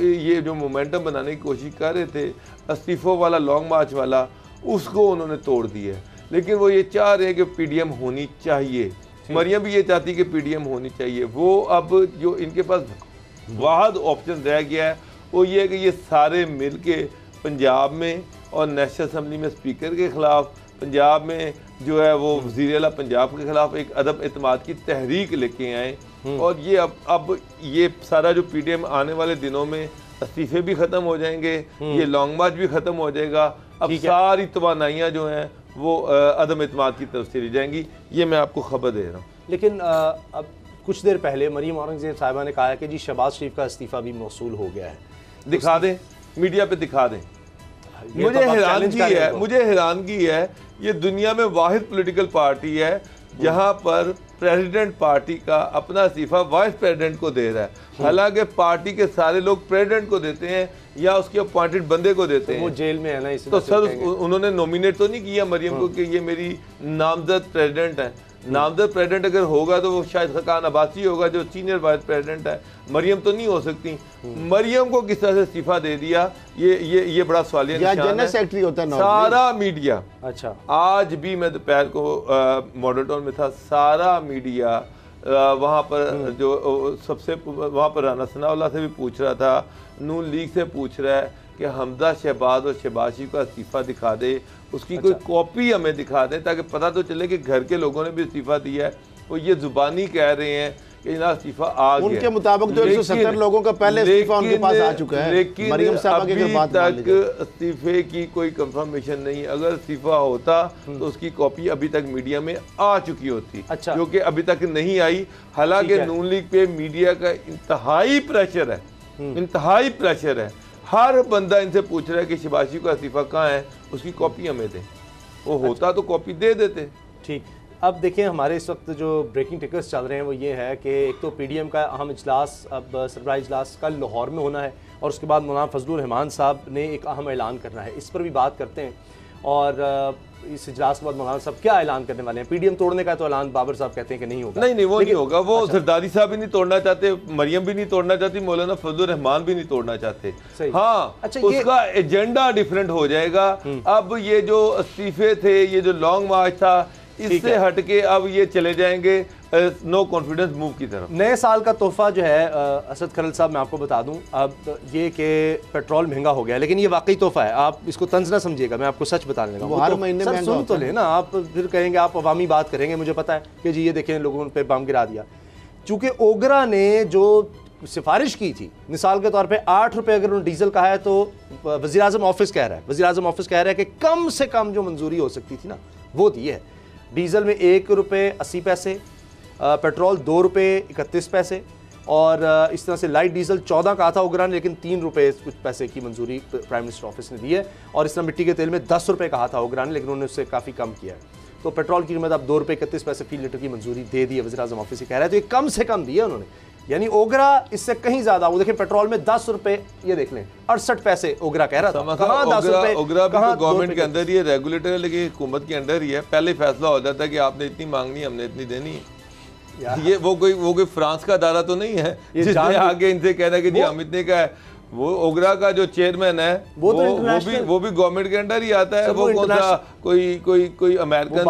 ये जो मोमेंटम बनाने की कोशिश कर रहे थे इस्तीफ़ों वाला, लॉन्ग मार्च वाला, उसको उन्होंने तोड़ दिया है। लेकिन वो ये चाह रहे हैं कि PDM होनी चाहिए। मरियम भी ये चाहती है कि PDM होनी चाहिए। वो अब जो इनके पास वाहद ऑप्शन रह गया है वो ये है कि ये सारे मिल के पंजाब में और नेशनल असम्बली में स्पीकर के ख़िलाफ़, पंजाब में जो है वो वज़ीर आला पंजाब के ख़िलाफ़ एक अदम एतमाद की तहरीक लेके आए। और ये अब ये सारा जो PDM आने वाले दिनों में इस्तीफ़े भी ख़त्म हो जाएंगे, ये लॉन्ग मार्च भी ख़त्म हो जाएगा। अब सारी तवानाइयाँ जो हैं वो अदम एतमाद की तरफ चली जाएंगी। ये मैं आपको खबर दे रहा हूँ। लेकिन अब कुछ देर पहले मरीम औरंगज़ेब साहिबा ने कहा है कि जी शहबाज शरीफ का इस्तीफ़ा भी मौसूल हो गया है। दिखा दें, मीडिया पे दिखा दें। मुझे हैरानगी है ये दुनिया में वाहिद पॉलिटिकल पार्टी है जहां पर प्रेसिडेंट पार्टी का अपना इस्तीफा वाइस प्रेसिडेंट को दे रहा है। हालांकि पार्टी के सारे लोग प्रेसिडेंट को देते हैं या उसके अपॉइंटेड बंदे को देते हैं। वो जेल में है ना, तो सर उन्होंने नॉमिनेट तो नहीं किया मरियम को कि ये मेरी नामजद प्रेसिडेंट है। नामजद प्रेसिडेंट अगर होगा तो वो शायद खकान अब्बासी होगा जो सीनियर वाइस प्रेसिडेंट है। मरियम तो नहीं हो सकती। मरियम को किस तरह से इस्तीफा दे दिया ये बड़ा सवालिया निशान है। जनरल सेक्रेटरी होता है सारा मीडिया, अच्छा आज भी मैं दोपहर को मॉडल टाउन में था, सारा मीडिया वहाँ पर जो सबसे वहाँ पर राना सनाउल्लाह से भी पूछ रहा था, नून लीग से पूछ रहा है कि हमजा शहबाज और शहबाज शरीफ का इस्तीफ़ा दिखा दे, उसकी कोई कॉपी हमें दिखा दें ताकि पता तो चले कि घर के लोगों ने भी इस्तीफ़ा दिया है। वो ये ज़ुबानी कह रहे हैं कि जनाब इस्तीफ़ा आ गया। उनके मुताबिक तो 170 लोगों का पहले इस्तीफा उनके पास आ चुका है, लेकिन मरियम साहबा की अभी बात मान लीजिए। तक इस्तीफे की कोई कंफर्मेशन नहीं। अगर इस्तीफा होता तो उसकी कॉपी अभी तक मीडिया में आ चुकी होती, अच्छा। जो कि अभी तक नहीं आई। हालांकि नून लीग पे मीडिया का इंतहाई प्रेशर है, इंतहाई प्रेशर है। हर बंदा इनसे पूछ रहा है कि शहबाज शरीफ का इस्तीफा कहाँ है, उसकी कॉपी हमें दें। वो होता तो कॉपी दे देते। ठीक, अब देखिए हमारे इस वक्त जो ब्रेकिंग टिकट्स चल रहे हैं वो ये है कि एक तो पीडीएम का अहम इजलास, अब सरबराही इजलास कल लाहौर में होना है और उसके बाद मौलाना फजलुर रहमान साहब ने एक अहम ऐलान करना है, इस पर भी बात करते हैं। और इस इजलास के बाद मौलाना साहब क्या ऐलान करने वाले हैं? पीडीएम तोड़ने का तो ऐलान बाबर साहब कहते हैं कि नहीं होगा। नहीं, वो नहीं होगा। वो जरदारी साहब भी नहीं तोड़ना चाहते, मरियम भी नहीं तोड़ना चाहती, मौलाना फजलुर रहमान भी नहीं तोड़ना चाहते। हाँ, अच्छा, उसका एजेंडा डिफरेंट हो जाएगा। अब ये जो इस्तीफे थे, ये जो लॉन्ग मार्च था, इससे हटके अब ये चले जाएंगे नो कॉन्फिडेंस मूव की तरफ। नए साल का तोहफा जो है असद खरल साहब, मैं आपको बता दूं, अब ये कि पेट्रोल महंगा हो गया, लेकिन ये वाकई तोहफा है, आप इसको तंज ना समझिएगा, मैं आपको सच बताने लगा। वो हर महीने महंगा सुन होता तो ले ना, आप फिर कहेंगे आप अवामी बात करेंगे, मुझे पता है कि जी ये देखें लोगों पे बम गिरा दिया। चूंकि ओगरा ने जो सिफारिश की थी, मिसाल के तौर पे 8 रुपये अगर उन्होंने डीजल कहा है, तो वज़ीर आज़म ऑफिस कह रहा है, वज़ीर आज़म ऑफिस कह रहा है कि कम से कम जो मंजूरी हो सकती थी ना वो दी है। डीजल में 1 रुपये 80 पैसे, पेट्रोल 2 रुपये 31 पैसे, और इस तरह से लाइट डीजल 14 कहा था ओगरा ने, लेकिन 3 रुपये कुछ पैसे की मंजूरी प्राइम मिनिस्टर ऑफिस ने दी है। और इस तरह मिट्टी के तेल में 10 रुपये कहा था ओगरा ने, लेकिन उन्होंने उससे काफ़ी कम किया है। तो पेट्रोल की कीमत अब 2 रुपये 31 पैसे फी लीटर की मंजूरी दे दी है, वज़ीर आज़म ऑफिस से कह रहा है। तो ये कम से कम दिया उन्होंने, यानी ओगरा इससे कहीं ज्यादा। वो देखें पेट्रोल में 10 रुपये, ये देख लें 68 पैसे ओगरा कह रहा था। कहाँ 10 रुपये? ओगरा भी गवर्नमेंट के अंदर ही है, रेगुलेटर है, लेकिन हुकूमत के अंदर ही है। पहले फैसला हो जाता है कि आपने इतनी मांगनी, हमने इतनी देनी है। ये वो कोई फ्रांस का दायरा तो नहीं है जिसने आगे इनसे कहना है कि जी हम इतने का है। वो ओगरा का जो चेयरमैन है वो भी गवर्नमेंट के अंडर ही आता है। वो कौन सा कोई अमेरिकन,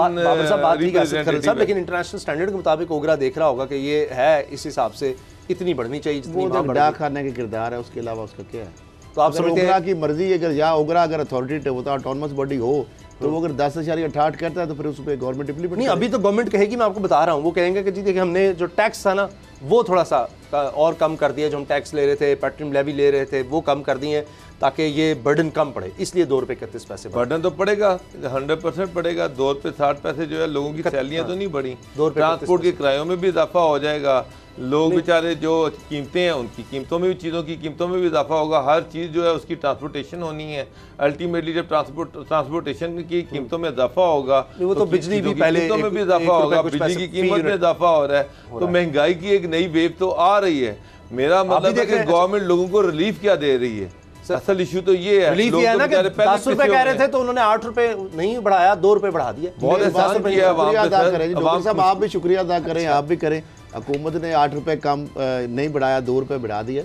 लेकिन इंटरनेशनल स्टैंडर्ड के मुताबिक ओगरा देख रहा होगा कि ये है, इस हिसाब से इतनी बढ़नी चाहिए जितनी डाक खाने के किरदार है, उसके अलावा उसका क्या है? तो आप समझते हैं ओगरा की मर्जी है, अगर या ओगरा अगर अथॉरिटी होता, ऑटोनमस बॉडी हो, तो वो अगर 10.68 करता है तो फिर उस पर गवर्नमेंट इम्प्लीमेंट नहीं। अभी तो गवर्नमेंट कहेगी, मैं आपको बता रहा हूँ, वो कहेंगे कि जी देखिए हमने जो टैक्स था ना वो थोड़ा सा और कम कर दिया, जो हम टैक्स ले रहे थे, पेट्रोलियम लेवी ले रहे थे, वो कम कर दिए ताकि ये बर्डन कम पड़े, इसलिए 2 रुपये 31 पैसे। बर्डन तो पड़ेगा, 100% पड़ेगा। 2 रुपये 60 पैसे जो है, लोगों की सैलरियाँ तो नहीं बढ़ी, ट्रांसपोर्ट के किरायों में भी इजाफा हो जाएगा। लोग बेचारे जो कीमतें हैं उनकी कीमतों में भी, चीज़ों की कीमतों में भी इजाफा होगा। हर चीज़ जो है उसकी ट्रांसपोर्टेशन होनी है। अल्टीमेटली जब ट्रांसपोर्टेशन की कीमतों में इजाफा होगा, वो तो बिजली भी पहले कीमतों में भी इजाफा होगा, बिजली की कीमत में इजाफा हो रहा है, तो महंगाई की एक नई वेव तो आ रही है। मेरा मतलब है कि गवर्नमेंट लोगों को रिलीफ क्या दे रही है, असल इशू तो ये है। रिलीफ ये है ना कि 10 रुपए कह रहे थे तो उन्होंने 8 रुपए नहीं बढ़ाया, 2 रुपए बढ़ा दिए। बहुत आसान किया। अदा करें साहब, आप भी शुक्रिया अदा करें, आप भी करें। हुकूमत ने 8 रुपए कम नहीं बढ़ाया, 2 रुपए बढ़ा दिया,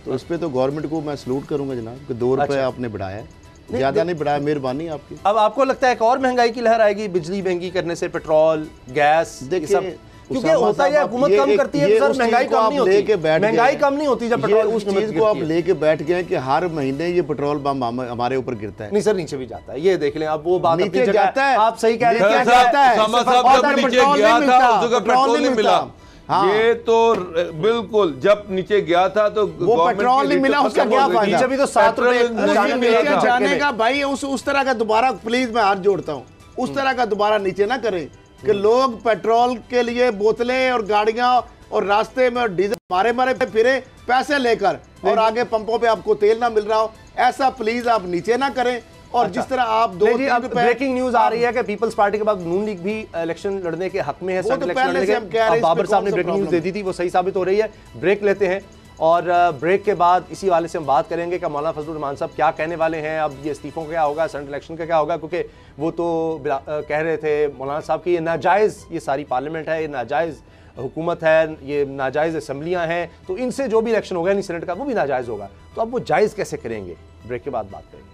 तो इस पर तो गवर्नमेंट को मैं सलूट करूंगा जनाब कि 2 रुपए आपने बढ़ाया है, ज्यादा नहीं बढ़ाया, मेहरबानी आपकी। अब आपको लगता है एक और महंगाई की लहर आएगी बिजली महंगी करने से, पेट्रोल गैस, देखिए क्योंकि होता है हुकूमत कम करती है, सर महंगाई कम नहीं होती, महंगाई कम नहीं होती जब पेट्रोल। उस चीज को आप लेके बैठ गए कि हर महीने ये पेट्रोल बम हमारे ऊपर गिरता है। नहीं सर, नीचे भी जाता है, ये देख लें। अब वो बात नीचे जाता है, आप सही कह रहे हैं, पेट्रोल नहीं मिला। ये तो बिल्कुल जब नीचे गया था तो वो पेट्रोल नहीं मिला, उसका क्या फायदा? नीचे भी तो 7 रुपए जाने का भाई, उस तरह का दोबारा प्लीज मैं हाथ जोड़ता हूँ, उस तरह का दोबारा नीचे ना करें कि लोग पेट्रोल के लिए बोतलें और गाड़ियां और रास्ते में डीजल मारे फिरे पैसे लेकर, और आगे पंपों पे आपको तेल ना मिल रहा हो, ऐसा प्लीज आप नीचे ना करें। और जिस तरह आप ब्रेकिंग न्यूज आ रही है कि पीपल्स पार्टी के बाद नून लीग भी इलेक्शन लड़ने के हक में है। बाबर साहब ने ब्रेकिंग न्यूज दे दी थी, वो सही साबित हो रही है। ब्रेक लेते हैं और ब्रेक के बाद इसी वाले से हम बात करेंगे कि मौलाना फजलुर रहमान साहब क्या कहने वाले हैं, अब ये इस्तीफों का क्या होगा, सेंट्रल इलेक्शन का क्या होगा, क्योंकि वो तो कह रहे थे मौलाना साहब की ये नाजायज़, ये सारी पार्लियामेंट है, ये नाजायज़ हुकूमत है, ये नाजायज़ असम्बलियाँ हैं, तो इनसे जो भी इलेक्शन होगा नहीं सेनेट का, वो भी नाजायज़ होगा। तो अब वो जायज़ कैसे करेंगे, ब्रेक के बाद बात करेंगे।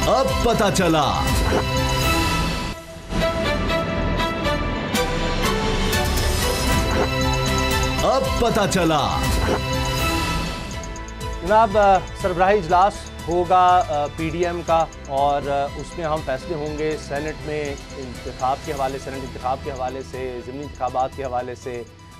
अब पता चला। अब पता चला। जनाब, सरबराही इजलास होगा पीडीएम का और उसमें हम फैसले होंगे सेनेट में इंतखाब के हवाले, सेनेट इंतखाब के हवाले से, ज़िमनी इंतखाबात के हवाले से,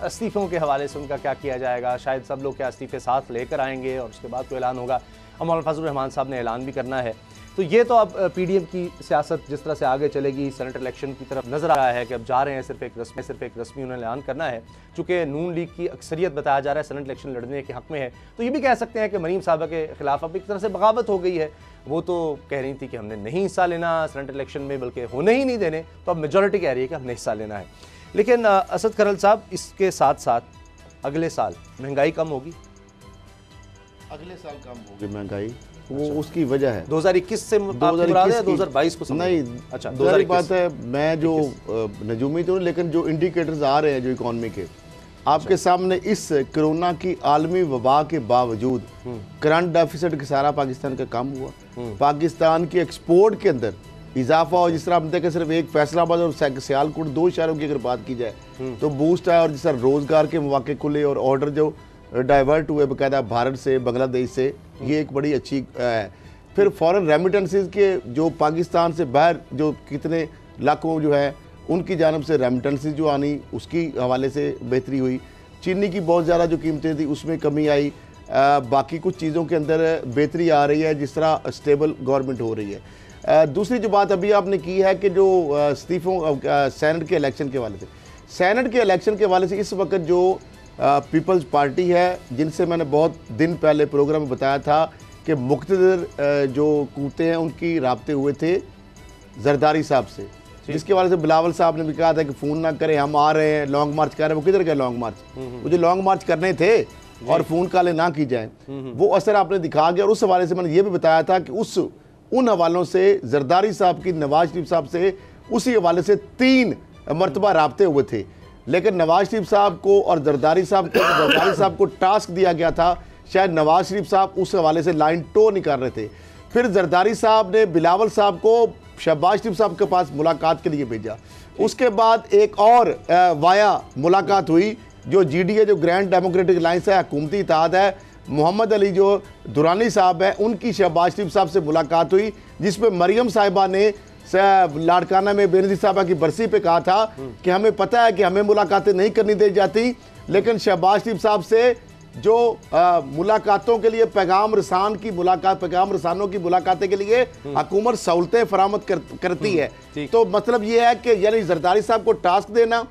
इस्तीफ़ों के हवाले से उनका क्या किया जाएगा। शायद सब लोग क्या इस्तीफ़े साथ लेकर आएंगे और उसके बाद कोई ऐलान होगा। मौलाना फजलुर रहमान साहब ने ऐलान भी करना है। तो ये तो अब पीडीएम की सियासत जिस तरह से आगे चलेगी, सेनेट इलेक्शन की तरफ नजर आ रहा है कि अब जा रहे हैं सिर्फ एक रस्मी उन्हें ऐलान करना है। चूँकि नून लीग की अक्सरियत बताया जा रहा है सेनेट इलेक्शन लड़ने के हक़ में है, तो ये भी कह सकते हैं कि मरीम साहबा के खिलाफ अब एक तरह से बगावत हो गई है। वो तो कह रही थी कि हमने नहीं हिस्सा लेना सेनेट इलेक्शन में, बल्कि होने ही नहीं देने, तो अब मेजॉरिटी कह रही है कि हमने हिस्सा लेना है। लेकिन असद करल साहब, इसके साथ साथ अगले साल महंगाई कम होगी, अगले साल कम होगी महंगाई। वो उसकी वजह है 2021 से 2022 को नहीं। अच्छा, 2021 बात है। मैं जो नजूमी तो, लेकिन जो इंडिकेटर्स आ रहे हैं जो इकॉनमी के आपके सामने, इस कोरोना की आलमी वबा के बावजूद करंट डेफिसिट सारा पाकिस्तान का कम हुआ। पाकिस्तान की एक्सपोर्ट के अंदर इजाफा हो। जिस तरह आप देखें सिर्फ एक फैसलाबाद और सियालकोट 2 शहरों की अगर बात की जाए तो बूस्ट है, और जिस तरह रोजगार के मौके खुले और ऑर्डर जो डाइवर्ट हुए बाकायदा भारत से, बांग्लादेश से, ये एक बड़ी अच्छी है। फिर फॉरेन रेमिटेंसेस के जो पाकिस्तान से बाहर जो कितने लाखों जो है उनकी जानब से रेमिटेंसेस जो आनी, उसकी हवाले से बेहतरी हुई। चीनी की बहुत ज़्यादा जो कीमतें थी उसमें कमी आई। बाकी कुछ चीज़ों के अंदर बेहतरी आ रही है, जिस तरह स्टेबल गवर्नमेंट हो रही है। दूसरी जो बात अभी आपने की है कि जो इस्तीफ़ों सेनेट के इलेक्शन के हवाले से, सेनेट के इलेक्शन के हवाले से इस वक्त जो पीपल्स पार्टी है, जिनसे मैंने बहुत दिन पहले प्रोग्राम में बताया था कि मुख्तदर जो कूते हैं उनकी राब्ते हुए थे जरदारी साहब से, जिसके वाले से बिलावल साहब ने भी कहा था कि फ़ोन ना करें, हम आ रहे हैं, लॉन्ग मार्च कर रहे हैं। वो किधर गए लॉन्ग मार्च? मुझे लॉन्ग मार्च करने थे और फ़ोन कॉलें ना की जाए। वो असर आपने दिखा गया। और उस हवाले से मैंने ये भी बताया था कि उन हवालों से जरदारी साहब की नवाज शरीफ साहब से उसी हवाले से 3 मरतबा राब्ते हुए थे। लेकिन नवाज शरीफ साहब को और जरदारी साहब को टास्क दिया गया था, शायद नवाज शरीफ साहब उस हवाले से लाइन टो नहीं कर रहे थे। फिर जरदारी साहब ने बिलावल साहब को शहबाज शरीफ साहब के पास मुलाकात के लिए भेजा। उसके बाद एक और वाया मुलाकात हुई जो GDA जो ग्रैंड डेमोक्रेटिक अलायंस है, हुकूमती इत्तेहाद है, मोहम्मद अली जो दुरानी साहब है, उनकी शहबाज शरीफ साहब से मुलाकात हुई, जिसमें मरियम साहिबा ने लाड़काना में बेनज़ीर साहबा की बरसी पे कहा था कि हमें पता है कि हमें मुलाकातें नहीं करनी दी जाती, लेकिन शहबाज शरीफ साहब से जो मुलाकातों के लिए पैगाम रसानों की मुलाकातें के लिए हुकूमत सहूलतें फरामत करती है। तो मतलब ये है कि यानी जरदारी साहब को टास्क देना,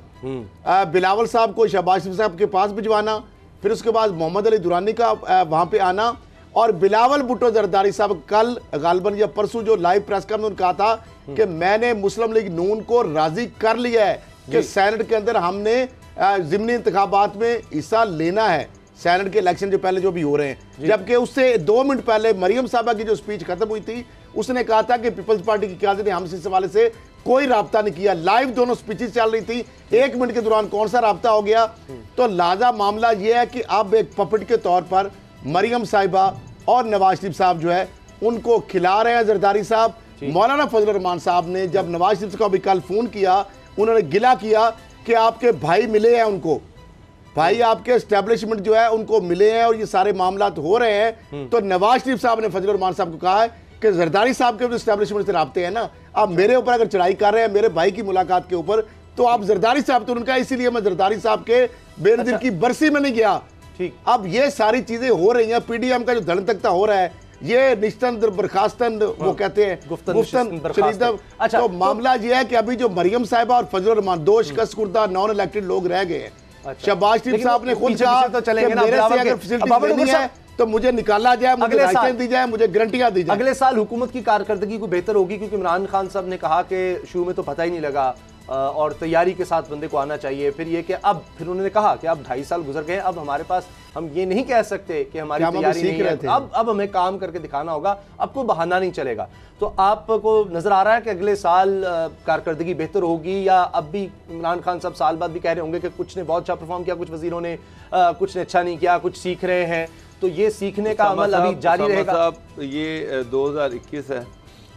बिलावल साहब को शहबाज शरीफ साहब के पास भिजवाना, फिर उसके बाद मोहम्मद अली दुरानी का वहाँ पे आना, और बिलावल भुट्टो जरदारी साहब कल गालबन या परसों जो लाइव प्रेस कॉन्फ्रेंस में कहा था कि मैंने मुस्लिम लीग नून को राजी कर लिया है कि सेनेट के अंदर हमने ज़िमनी इंतखाबात में हिस्सा लेना है, सेनेट के इलेक्शन जो पहले जो भी हो रहे हैं। जबकि उससे 2 मिनट पहले मरियम साहबा की जो स्पीच खत्म हुई थी, उसने कहा था कि पीपल्स पार्टी की क़यादत ने हमसे इस हवाले से कोई राब्ता नहीं किया। लाइव दोनों स्पीचेस चल रही थी, 1 मिनट के दौरान कौन सा राब्ता हो गया। तो लाजा मामला यह है कि अब एक पपेट के तौर पर मरियम साहिबा और नवाज शरीफ साहब जो है उनको खिला रहे हैं जरदारी साहब। मौलाना फजलुर रहमान साहब ने जब नवाज शरीफ को अभी कल फोन किया, उन्होंने गिला किया कि आपके भाई मिले हैं, उनको भाई आपके एस्टेब्लिशमेंट जो है उनको मिले हैं और ये सारे मामला हो रहे हैं। तो नवाज शरीफ साहब ने फजलुर रहमान साहब को कहा है कि जरदारी साहब के एस्टेब्लिशमेंट से राब्ते हैं ना, आप मेरे ऊपर अगर चढ़ाई कर रहे हैं मेरे भाई की मुलाकात के ऊपर, तो आप जरदारी साहब, तो उनका इसीलिए मैं जरदारी साहब के बेनज़ीर की बरसी में नहीं गया। ठीक, अब ये सारी चीजें हो रही हैं। पीडीएम का जो धड़न तख्ता हो रहा है, ये निश्तन बर्खास्तन वो कहते हैं गुफ्तन शरीदम। अच्छा, तो मामला ये है कि अभी जो मरियम साहिबा और फजलुर रहमान 2 शिकस्त खुर्दा नॉन इलेक्टेड लोग रह गए हैं। शहबाज शरीफ साहब ने खुद कहा तो चलेंगे ना, मेरे से अगर फैसिलिटी नहीं है तो मुझे निकाला जाए, मुझे लाइसेंस दी जाए, मुझे गारंटियां दी जाए। अगले साल हुकूमत की कारकर्दगी को बेहतर होगी, क्योंकि इमरान खान साहब ने कहा कि शुरू में तो पता ही नहीं लगा और तैयारी के साथ बंदे को आना चाहिए। फिर ये कि अब फिर उन्होंने कहा कि अब 2.5 साल गुजर गए, अब हमारे पास हम ये नहीं कह सकते कि हमारी तैयारी नहीं है, अब हमें काम करके दिखाना होगा, अब कोई बहाना नहीं चलेगा। तो आपको नजर आ रहा है कि अगले साल कारकर्दगी बेहतर होगी, या अब भी इमरान खान साहब साल बाद भी कह रहे होंगे कि कुछ ने बहुत अच्छा परफॉर्म किया, कुछ वजीरों ने कुछ ने अच्छा नहीं किया, कुछ सीख रहे हैं, तो ये सीखने का अमल अभी जारी रहेगा? साहब, ये 2021 है,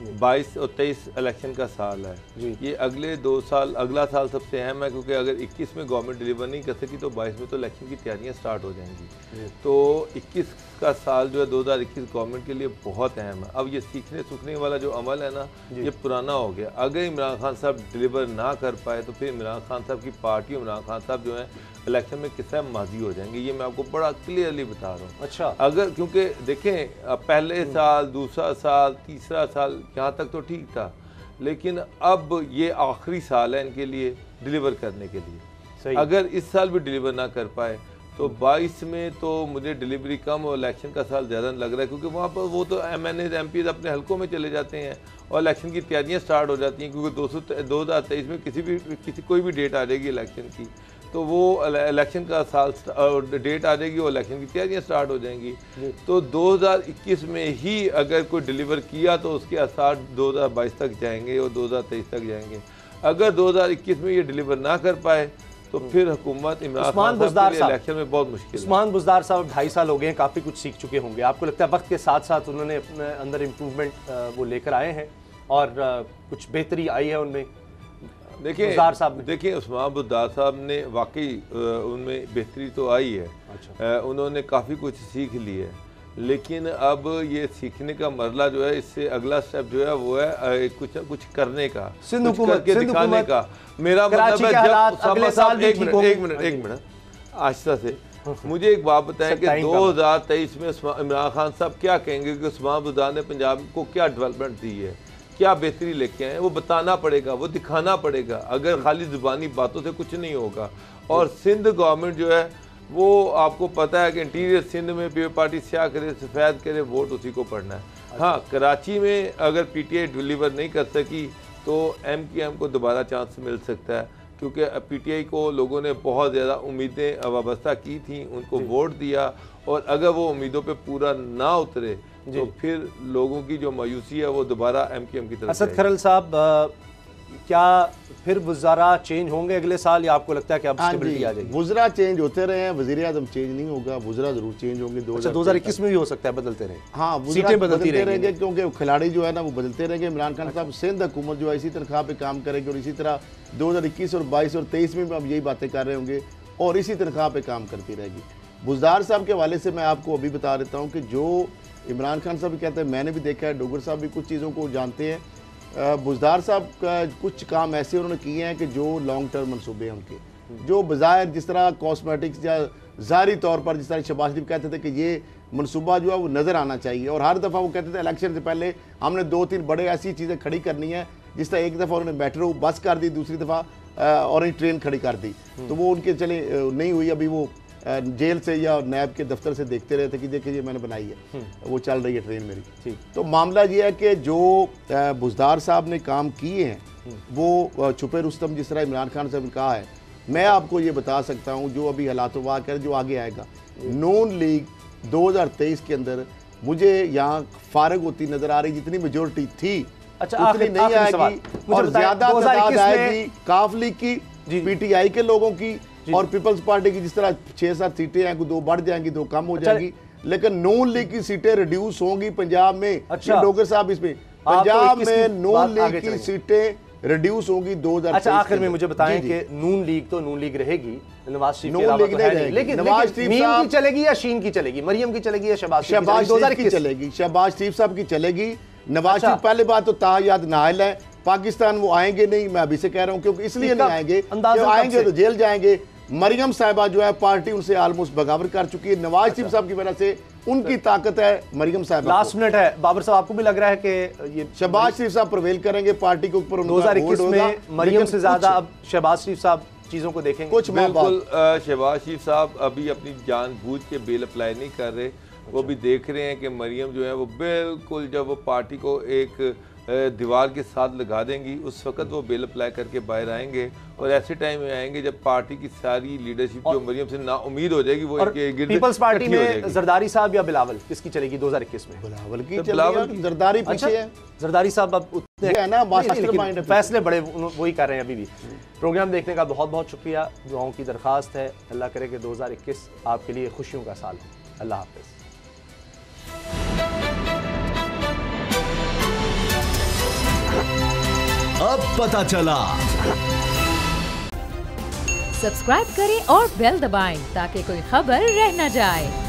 22 और 23 इलेक्शन का साल है जी। ये अगले 2 साल, अगला साल सबसे अहम है, क्योंकि अगर 21 में गवर्नमेंट डिलीवर नहीं कर सकी तो 22 में तो इलेक्शन की तैयारियां स्टार्ट हो जाएंगी। तो 21 का साल जो है 2021 गवर्नमेंट के लिए बहुत अहम है। अब ये सीखने सूखने वाला जो अमल है ना, ये पुराना हो गया। अगर इमरान खान साहब डिलीवर ना कर पाए तो फिर इमरान खान साहब की पार्टी, इमरान खान साहब जो है इलेक्शन में किस तरह माजी हो जाएंगे, ये मैं आपको बड़ा क्लियरली बता रहा हूँ। अच्छा, अगर क्योंकि देखें पहले साल, दूसरा साल, तीसरा साल यहाँ तक तो ठीक था, लेकिन अब ये आखिरी साल है इनके लिए डिलीवर करने के लिए। सही। अगर इस साल भी डिलीवर ना कर पाए तो 22 में तो मुझे डिलीवरी कम और इलेक्शन का साल ज़्यादा लग रहा है, क्योंकि वहाँ पर वो तो MNAs MPs अपने हलकों में चले जाते हैं और इलेक्शन की तैयारियाँ स्टार्ट हो जाती हैं, क्योंकि 2023 में कोई भी डेट आ जाएगी इलेक्शन की, तो वो इलेक्शन का साल डेट आ जाएगी और इलेक्शन की तैयारियाँ स्टार्ट हो जाएंगी। तो 2021 में ही अगर कोई डिलीवर किया तो उसके असर 2022 तक जाएंगे और 2023 तक जाएंगे। अगर 2021 में ये डिलीवर ना कर पाए तो फिर हुकूमत इमरान खान साहब के लिए इलेक्शन में बहुत मुश्किल है। उस्मान बुज़दार साहब 2.5 साल हो गए हैं, काफ़ी कुछ सीख चुके होंगे। आपको लगता है वक्त के साथ साथ उन्होंने अपने अंदर इम्प्रूवमेंट वो लेकर आए हैं और कुछ बेहतरी आई है उनमें? देखिए उस्मान बुज़दार साहब ने वाकई उनमें बेहतरी तो आई है। अच्छा। उन्होंने काफ़ी कुछ सीख ली है, लेकिन अब ये सीखने का मरला जो है, इससे अगला स्टेप जो है वो है कुछ करने का, कुछ करके दिखाने का। मेरा मतलब है जब एक मिनट आहिस्ता से मुझे एक बात बताएं कि 2023 में इमरान खान साहब क्या कहेंगे कि उस्मान बुज़दार ने पंजाब को क्या डेवलपमेंट दी है, क्या बेहतरी लेके आए, वो बताना पड़ेगा, वो दिखाना पड़ेगा। अगर खाली ज़ुबानी बातों से कुछ नहीं होगा। और सिंध गवर्नमेंट जो है वो आपको पता है कि इंटीरियर सिंध में पीपल पार्टी स्याह करे सफ़ेद करे, वोट उसी को पड़ना है। हाँ, कराची में अगर PTI डिलीवर नहीं कर सकी तो MQM को दोबारा चांस मिल सकता है, क्योंकि PTI को लोगों ने बहुत ज़्यादा उम्मीदें वाबस्ता की थी, उनको वोट दिया, और अगर वो उम्मीदों पे पूरा ना उतरे तो फिर लोगों की जो मायूसी है वो दोबारा MQM की तरफ। असद खरल साहब, क्या फिर वज़ारा चेंज होंगे अगले साल, या आपको लगता है कि अब स्टेबिलिटी आ जाएगी? वज़रा चेंज होते रहे हैं, वज़ीर आज़म चेंज नहीं होगा, वज़रा जरूर चेंज होंगे। 2021 में भी हो सकता है बदलते रहे। हाँ, सीटें बदलती रहेंगे, क्योंकि खिलाड़ी जो है ना वो बदलते रहेंगे। इमरान खान साहब सिंध हुकूमत जो है इसी तनख्वाह पे काम करेगी और इसी तरह 2021 और 22 और 23 में भी अब यही बातें कर रहे होंगे और इसी तनख्वाह पे काम करती रहेगी। बुज़दार साहब के हवाले से मैं आपको अभी बता देता हूँ कि जो इमरान खान साहब भी कहते हैं, मैंने भी देखा है, डोगर साहब भी कुछ चीज़ों को जानते हैं। बुज़दार साहब का कुछ काम ऐसे उन्होंने किए हैं कि जो लॉन्ग टर्म मनसूबे हैं उनके, जो बज़ाहिर जिस तरह कॉस्मेटिक्स या ज़ाहिरी तौर पर जिस तरह शहबाज शरीफ कहते थे कि ये मनसूबा जो है वो नज़र आना चाहिए, और हर दफ़ा वो कहते थे इलेक्शन से पहले हमने 2-3 बड़े ऐसी चीज़ें खड़ी करनी है, जिस तरह एक दफ़ा उन्होंने मेट्रो बस कर दी, दूसरी दफ़ा ऑरेंज ट्रेन खड़ी कर दी, तो वो उनके चले नहीं हुई। अभी वो जेल से या नैब के दफ्तर से देखते रहे थे कि देखिए ये मैंने बनाई है, वो चल रही है ट्रेन मेरी। तो मामला ये है कि जो बुज़दार साहब ने काम किए हैं वो छुपे रुस्तम जिस तरह इमरान खान साहब ने कहा है, मैं आपको ये बता सकता हूँ जो अभी हालात वाक़ जो आगे आएगा। नून लीग 2023 के अंदर मुझे यहाँ फारग होती नज़र आ रही, जितनी मेजोरिटी थी उतनी नहीं आएगी, और ज़्यादा तादाद आएगी काफ लीग की, PTI के लोगों की और पीपल्स पार्टी की। जिस तरह 6-7 सीटें हैं, 2 बढ़ जाएंगी, 2 कम हो जाएंगी, लेकिन नून लीग की सीटें रिड्यूस होंगी पंजाब में। अच्छा, डोगर साहब इसमें पंजाब में नून लीग की सीटें रिड्यूस होंगी 2023। अच्छा, आखिर में मुझे बताएं कि नून लीग तो नून लीग रहेगी, नवाज शरीफ नून लीग नहीं रहेगी, लेकिन नवाज शरीफ की चलेगी या शीन की चलेगी, मरियम की चलेगी या शहबाज शरीफ की चलेगी, शहबाज शरीफ साहब की चलेगी। नवाज शरीफ पहले बात तो तायाद नाइल है, पाकिस्तान वो आएंगे नहीं, मैं अभी से कह रहा हूँ, क्योंकि इसलिए नहीं आएंगे, आएंगे तो जेल जाएंगे। मरियम साहिबा जो है पार्टी उनसे ऑलमोस्ट बगावत कर चुकी है, नवाज शरीफ साहब की वजह से उनकी ताकत है मरियम साहिबा। लास्ट मिनट है बाबर साहब, आपको भी लग रहा है कि ये शहबाज शरीफ साहब प्रिवेल करेंगे पार्टी के ऊपर? 2021 में मरियम से ज्यादा अब शहबाज शरीफ साहब चीजों को देखेंगे? कुछ बिल्कुल शहबाज शरीफ साहब अभी अपनी जानबूझ के बेल अप्लाई नहीं कर रहे, वो भी देख रहे हैं कि मरियम जो है वो बिल्कुल जब वो पार्टी को एक दीवार के साथ लगा देंगी उस वक्त वो बेल अप्लाई करके बाहर आएंगे, और ऐसे टाइम में आएंगे जब पार्टी की सारी लीडरशिप जो मरियम से ना उम्मीद हो जाएगी वो इनके गिर्द पीपल्स पार्टी में जरदारी साहब या बिलावल किसकी चलेगी 2021 में? बिलावल की, बिलावल जरदारी पीछे है। जरदारी साहब अब उतने है ना, मास्टरमाइंड फैसले बड़े वही कर रहे हैं अभी भी। प्रोग्राम देखने का बहुत बहुत शुक्रिया, दुआओं की दरखास्त है, अल्लाह करे कि 2021 आपके लिए खुशियों का साल हो। अल्लाह हाफिज़। अब पता चला। सब्सक्राइब करें और बेल दबाएं ताकि कोई खबर रह न जाए।